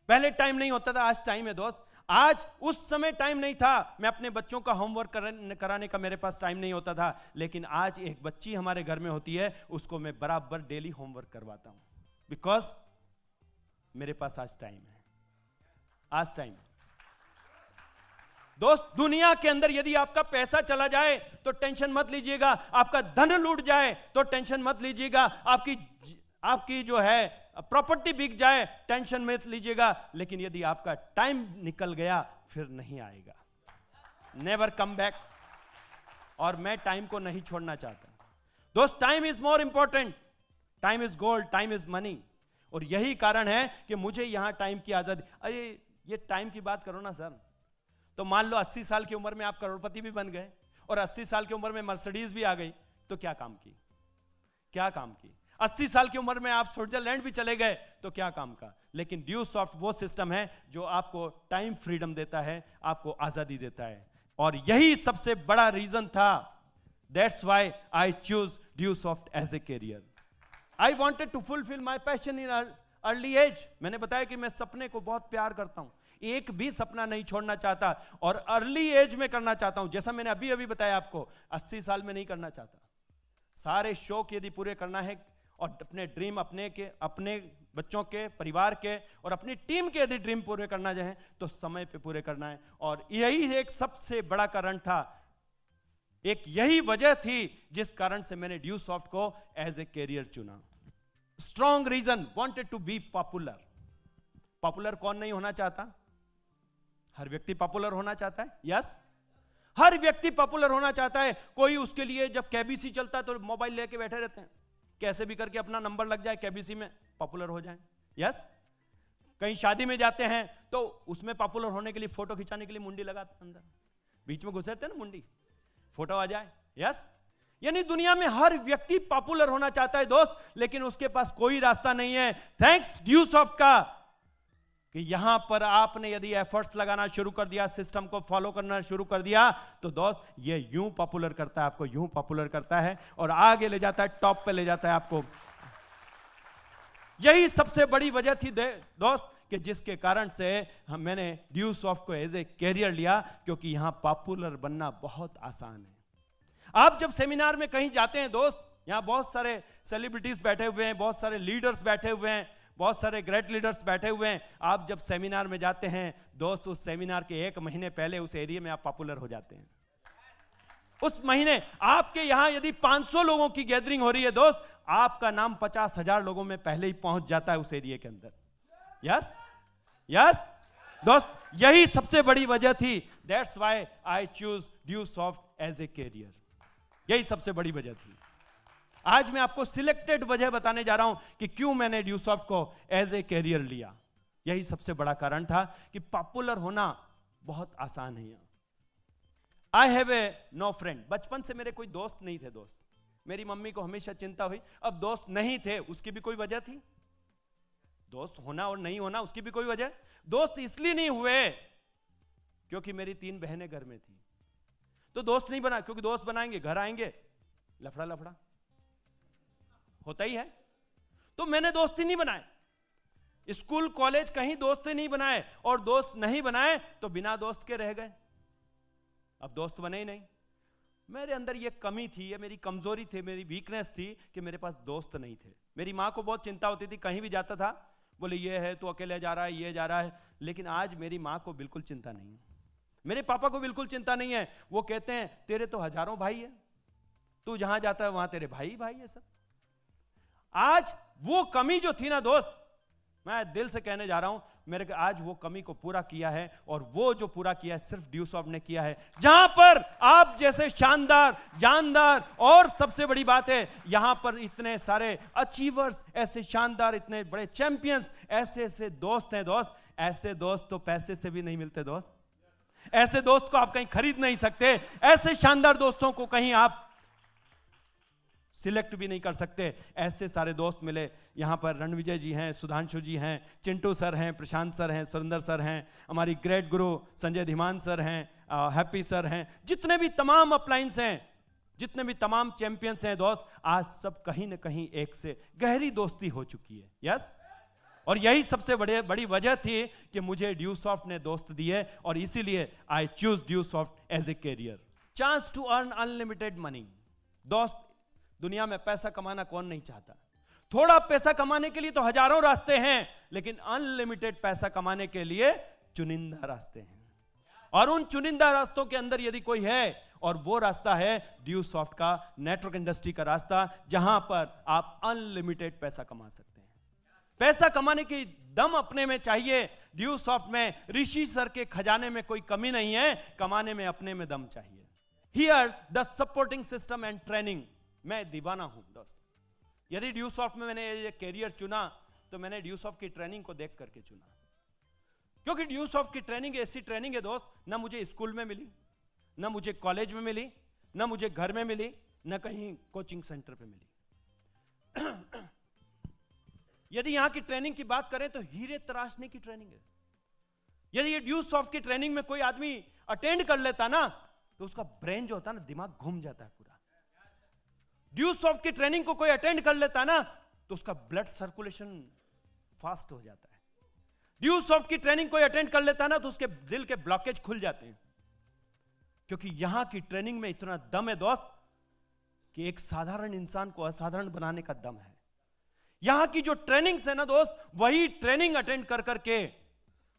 पहले टाइम नहीं होता था, आज टाइम है दोस्त। आज उस समय टाइम नहीं था, मैं अपने बच्चों का होमवर्क कराने का मेरे पास टाइम नहीं होता था, लेकिन आज एक बच्ची हमारे घर में होती है, उसको मैं बराबर डेली होमवर्क करवाता हूं, बिकॉज मेरे पास आज टाइम है। आज टाइम दोस्त, दुनिया के अंदर यदि आपका पैसा चला जाए तो टेंशन मत लीजिएगा, आपका धन लूट जाए तो टेंशन मत लीजिएगा, आपकी जो है प्रॉपर्टी बिक जाए, टेंशन मत लीजिएगा, लेकिन यदि आपका टाइम निकल गया फिर नहीं आएगा, नेवर कम बैक। और मैं टाइम को नहीं छोड़ना चाहता दोस्त। Time is more important, time is gold, time is money. और यही कारण है कि मुझे यहां टाइम की आजादी। अरे ये टाइम की बात करो ना सर, तो मान लो 80 साल की उम्र में आप करोड़पति भी बन गए, और 80 साल की उम्र में मर्सिडीज भी आ गई, तो क्या काम की? 80 साल की उम्र में आप स्विट्जरलैंड भी चले गए तो क्या काम का? लेकिन ड्यूसॉफ्ट वो सिस्टम है जो आपको टाइम फ्रीडम देता है, आपको आजादी देता है, और यही सबसे बड़ा रीजन था। That's why I choose Dewsoft as a career. I wanted to fulfil my passion in early age. मैंने बताया कि मैं सपने को बहुत प्यार करता हूं, एक भी सपना नहीं छोड़ना चाहता, और अर्ली एज में करना चाहता हूं। जैसा मैंने अभी अभी बताया आपको, 80 साल में नहीं करना चाहता। सारे शौक यदि पूरे करना है, और अपने ड्रीम, अपने बच्चों के, परिवार के, और अपनी टीम के यदि ड्रीम पूरे करना चाहें तो समय पे पूरे करना है। और यही एक सबसे बड़ा कारण था, एक यही वजह थी जिस कारण से मैंने ड्यूसॉफ्ट को एज ए कैरियर चुना। Strong reason, wanted to be popular. Popular कौन नहीं होना चाहता? हर व्यक्ति पॉपुलर होना चाहता है। यस, हर व्यक्ति पॉपुलर होना चाहता है। कोई उसके लिए जब केबीसी चलता है तो मोबाइल लेके बैठे रहते हैं, कैसे भी करके अपना नंबर लग जाए केबीसी में, पॉपुलर हो जाए। यस, कहीं शादी में जाते हैं तो उसमें पॉपुलर होने के लिए, फोटो खिंचाने के लिए मुंडी लगाते हैं, अंदर बीच में घुसेरते हैं ना मुंडी, फोटो आ जाए। यस, यानी दुनिया में हर व्यक्ति पॉपुलर होना चाहता है दोस्त, लेकिन उसके पास कोई रास्ता नहीं है। थैंक्स ड्यूसॉफ्ट का कि यहां पर आपने यदि एफर्ट्स लगाना शुरू कर दिया, सिस्टम को फॉलो करना शुरू कर दिया, तो दोस्त ये यूं पॉपुलर करता है आपको, यूं पॉपुलर करता है और आगे ले जाता है, टॉप पे ले जाता है आपको। यही सबसे बड़ी वजह थी दोस्त कि जिसके कारण से मैंने ड्यूसॉफ्ट को एज ए कैरियर लिया, क्योंकि यहां पॉपुलर बनना बहुत आसान है। आप जब सेमिनार में कहीं जाते हैं दोस्त, यहां बहुत सारे सेलिब्रिटीज बैठे हुए हैं, बहुत सारे लीडर्स बैठे हुए हैं, बहुत सारे ग्रेट लीडर्स बैठे हुए हैं। आप जब सेमिनार में जाते हैं दोस्त, उस सेमिनार के 1 महीने पहले उस एरिया में आप पॉपुलर हो जाते हैं। उस महीने आपके यहां यदि 500 लोगों की गैदरिंग हो रही है दोस्त, आपका नाम 50,000 लोगों में पहले ही पहुंच जाता है उस एरिया के अंदर। यस यस दोस्त, यही सबसे बड़ी वजह थी। That's why I choose Dewsoft as a career. यही सबसे बड़ी वजह थी। आज मैं आपको सिलेक्टेड वजह बताने जा रहा हूं कि क्यों मैंने ड्यूसॉफ्ट को एज ए कैरियर लिया। यही सबसे बड़ा कारण था कि पॉपुलर होना बहुत आसान है। I have a no friend. बचपन से मेरे कोई दोस्त नहीं थे दोस्त। मेरी मम्मी को हमेशा चिंता हुई, अब दोस्त नहीं थे उसकी भी कोई वजह थी। दोस्त होना और नहीं होना उसकी भी कोई वजह। दोस्त इसलिए नहीं हुए क्योंकि मेरी 3 बहनें घर में थी, तो दोस्त नहीं बना, क्योंकि दोस्त बनाएंगे घर आएंगे लफड़ा लफड़ा होता ही है। तो मैंने दोस्त ही नहीं बनाए, स्कूल कॉलेज कहीं दोस्त नहीं बनाए, और दोस्त नहीं बनाए तो बिना दोस्त के रह गए। अब दोस्त बने ही नहीं। मेरे अंदर ये कमी थी, ये मेरी कमजोरी थी, मेरी वीकनेस थी कि मेरे पास दोस्त नहीं थे। मेरी माँ को बहुत चिंता होती थी, कहीं भी जाता था बोले ये है तो अकेले जा रहा है, ये जा रहा है। लेकिन आज मेरी माँ को बिल्कुल चिंता नहीं है, मेरे पापा को बिल्कुल चिंता नहीं है। वो कहते हैं तेरे तो हजारों भाई है, तू जहां जाता है वहां तेरे भाई भाई है सब। आज वो कमी जो थी ना दोस्त, मैं दिल से कहने जा रहा हूं, मेरे को आज वो कमी को पूरा किया है, और वो जो पूरा किया है सिर्फ ड्यूसॉफ्ट ने किया है। जहां पर आप जैसे शानदार, जानदार, और सबसे बड़ी बात है यहां पर इतने सारे अचीवर्स, ऐसे शानदार, इतने बड़े चैंपियंस, ऐसे ऐसे दोस्त हैं दोस्त। ऐसे दोस्त तो पैसे से भी नहीं मिलते दोस्त। ऐसे दोस्त को आप कहीं खरीद नहीं सकते। ऐसे शानदार दोस्तों को कहीं आप सिलेक्ट भी नहीं कर सकते। ऐसे सारे दोस्त मिले यहां पर। रणविजय जी हैं, सुधांशु जी हैं, चिंटू सर हैं, प्रशांत सर हैं, सुरेंद्र सर हैं, हमारी ग्रेट गुरु संजय धीमान सर हैं, हैप्पी सर हैं, जितने भी तमाम अपलाइंस हैं, जितने भी तमाम चैंपियंस हैं दोस्त, आज सब कहीं ना कहीं एक से गहरी दोस्ती हो चुकी है। यस, और यही सबसे बड़ी वजह थी कि मुझे ड्यूसॉफ्ट ने दोस्त दिए, और इसीलिए I choose Dewsoft as a career. Chance to earn unlimited money. दोस्त, दुनिया में पैसा कमाना कौन नहीं चाहता। थोड़ा पैसा कमाने के लिए तो हजारों रास्ते हैं, लेकिन अनलिमिटेड पैसा कमाने के लिए चुनिंदा रास्ते हैं। और उन चुनिंदा रास्तों के अंदर यदि कोई है, और वो रास्ता है ड्यूसॉफ्ट का, नेटवर्क इंडस्ट्री का रास्ता, जहां पर आप अनलिमिटेड पैसा कमा सकते हैं। पैसा कमाने की दम अपने में चाहिए। ड्यूसॉफ्ट में ऋषि सर के खजाने में कोई कमी नहीं है, कमाने में अपने में दम चाहिए। Here's the supporting system and training. मैं दीवाना हूं दोस्त। यदि ड्यूसॉफ्ट में मैंने ये कैरियर चुना तो मैंने ड्यूसॉफ्ट की ट्रेनिंग को देख करके चुना, क्योंकि ड्यूसॉफ्ट की ट्रेनिंग ऐसी ट्रेनिंग है दोस्त, ना मुझे स्कूल में मिली, ना मुझे कॉलेज में मिली, ना मुझे घर में मिली, ना कहीं कोचिंग सेंटर पे मिली। यदि यहां की ट्रेनिंग की बात करें तो हीरे तराशने की ट्रेनिंग है। यदि ये ड्यूसॉफ्ट की ट्रेनिंग में कोई आदमी अटेंड कर लेता ना, तो उसका ब्रेन जो होता है ना, दिमाग घूम जाता है पूरा। ड्यूसॉफ्ट की ट्रेनिंग को कोई अटेंड कर लेता ना, तो उसका ब्लड सर्कुलेशन फास्ट हो जाता है। ड्यूसॉफ्ट की ट्रेनिंग कोई अटेंड कर लेता ना, तो उसके दिल के ब्लॉकेज खुल जाते हैं। क्योंकि यहां की ट्रेनिंग में इतना दम है दोस्त कि एक साधारण इंसान को असाधारण बनाने का दम है। यहां की जो ट्रेनिंग्स है ना दोस्त, वही ट्रेनिंग अटेंड कर करके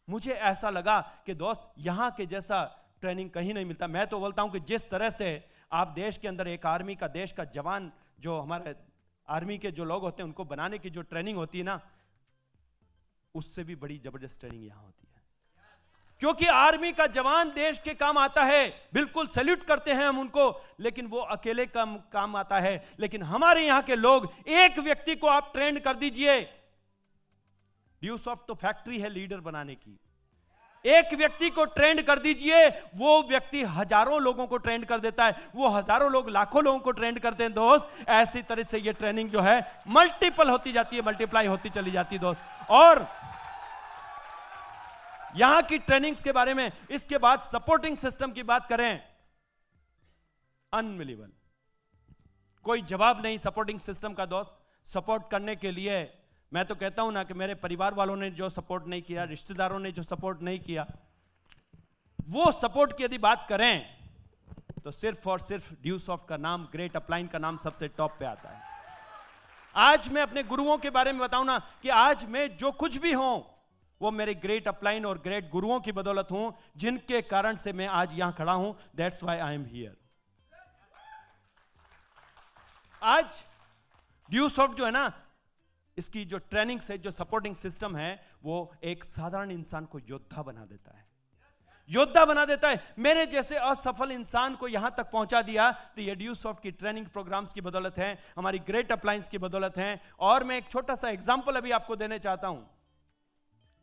मुझे ऐसा लगा कि दोस्त यहां के जैसा ट्रेनिंग कहीं नहीं मिलता। मैं तो बोलता हूं कि जिस तरह से आप देश के अंदर एक आर्मी का, देश का जवान, जो हमारे आर्मी के जो लोग होते हैं उनको बनाने की जो ट्रेनिंग होती है ना, उससे भी बड़ी जबरदस्त ट्रेनिंग यहां होती है। क्योंकि आर्मी का जवान देश के काम आता है, बिल्कुल सैल्यूट करते हैं हम उनको, लेकिन वो अकेले काम आता है। लेकिन हमारे यहां के लोग, एक व्यक्ति को आप ट्रेन कर दीजिए, ड्यूसॉफ्ट तो फैक्ट्री है लीडर बनाने की, एक व्यक्ति को ट्रेंड कर दीजिए, वो व्यक्ति हजारों लोगों को ट्रेंड कर देता है, वो हजारों लोग लाखों लोगों को ट्रेंड करते हैं दोस्त। ऐसी तरह से ये ट्रेनिंग जो है मल्टीपल होती जाती है, मल्टीप्लाई होती चली जाती है दोस्त। और यहां की ट्रेनिंग्स के बारे में, इसके बाद सपोर्टिंग सिस्टम की बात करें, अनबिलीवेबल, कोई जवाब नहीं सपोर्टिंग सिस्टम का दोस्त। सपोर्ट करने के लिए मैं तो कहता हूं ना कि मेरे परिवार वालों ने जो सपोर्ट नहीं किया, रिश्तेदारों ने जो सपोर्ट नहीं किया, वो सपोर्ट की यदि बात करें तो सिर्फ और सिर्फ ड्यूसॉफ्ट का नाम, ग्रेट अपलाइन का नाम सबसे टॉप पे आता है। आज मैं अपने गुरुओं के बारे में बताऊं ना कि आज मैं जो कुछ भी हूं वो मेरे ग्रेट अपलाइन और ग्रेट गुरुओं की बदौलत हूं, जिनके कारण से मैं आज यहां खड़ा हूं। That's why I am here. आज ड्यूसॉफ्ट जो है ना, इसकी जो ट्रेनिंग से जो सपोर्टिंग सिस्टम है, वो एक साधारण इंसान को योद्धा बना देता है, योद्धा बना देता है। मेरे जैसे असफल इंसान को यहां तक पहुंचा दिया तो ये ड्यूसॉफ्ट की ट्रेनिंग प्रोग्राम्स की बदौलत है, हमारी ग्रेट अपलायंस की बदौलत है। और मैं एक छोटा सा एग्जांपल अभी आपको देने चाहता हूं।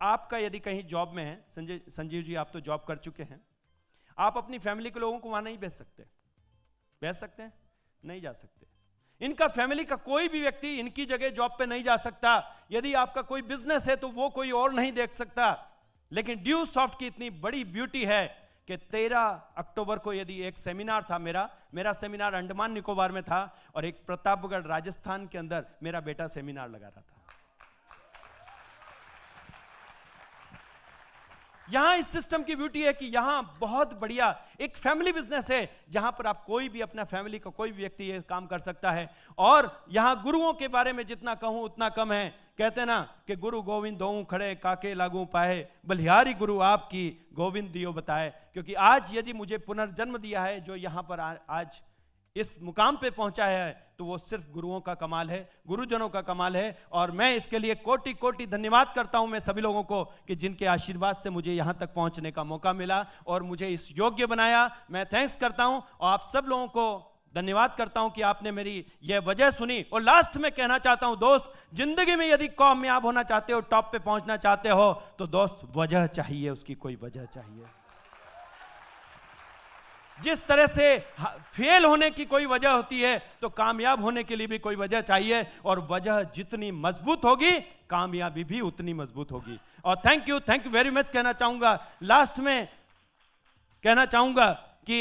आपका यदि कहीं जॉब में है, संजीव जी आप तो जॉब कर चुके हैं, आप अपनी फैमिली के लोगों को वहां नहीं भेज सकते। भेज सकते हैं? नहीं जा सकते। इनका फैमिली का कोई भी व्यक्ति इनकी जगह जॉब पे नहीं जा सकता। यदि आपका कोई बिजनेस है तो वो कोई और नहीं देख सकता। लेकिन ड्यूसॉफ्ट की इतनी बड़ी ब्यूटी है कि 13 अक्टूबर को यदि एक सेमिनार था, मेरा सेमिनार अंडमान निकोबार में था और एक प्रतापगढ़ राजस्थान के अंदर मेरा बेटा सेमिनार लगा रहा था। यहां इस सिस्टम की ब्यूटी है कि यहां बहुत बढ़िया एक फैमिली बिजनेस है, जहां पर आप कोई भी अपना फैमिली का कोई भी व्यक्ति ये काम कर सकता है। और यहां गुरुओं के बारे में जितना कहूं उतना कम है। कहते ना कि गुरु गोविंद दोऊ खड़े काके लागू पाए, बलिहारी गुरु आपकी गोविंद दियो बताए। क्योंकि आज यदि मुझे पुनर्जन्म दिया है, जो यहां पर आज इस मुकाम पे पहुंचा है, तो वो सिर्फ गुरुओं का कमाल है, गुरुजनों का कमाल है। और मैं इसके लिए कोटि कोटि धन्यवाद करता हूं मैं सभी लोगों को कि जिनके आशीर्वाद से मुझे यहां तक पहुंचने का मौका मिला और मुझे इस योग्य बनाया। मैं थैंक्स करता हूं और आप सब लोगों को धन्यवाद करता हूं कि आपने मेरी यह वजह सुनी। और लास्ट में कहना चाहता हूं, दोस्त, जिंदगी में यदि कामयाब होना चाहते हो, टॉप पे पहुंचना चाहते हो, तो दोस्त वजह चाहिए, उसकी कोई वजह चाहिए। जिस तरह से फेल होने की कोई वजह होती है, तो कामयाब होने के लिए भी कोई वजह चाहिए। और वजह जितनी मजबूत होगी, कामयाबी भी उतनी मजबूत होगी। और थैंक यू वेरी मच कहना चाहूंगा। लास्ट में कहना चाहूंगा कि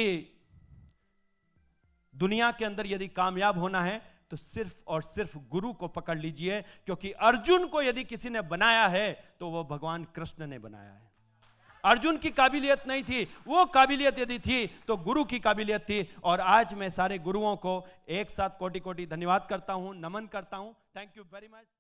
दुनिया के अंदर यदि कामयाब होना है तो सिर्फ और सिर्फ गुरु को पकड़ लीजिए। क्योंकि अर्जुन को यदि किसी ने बनाया है तो वो भगवान कृष्ण ने बनाया है। अर्जुन की काबिलियत नहीं थी, वो काबिलियत यदि थी तो गुरु की काबिलियत थी। और आज मैं सारे गुरुओं को एक साथ कोटि कोटि धन्यवाद करता हूं, नमन करता हूं। Thank you very much.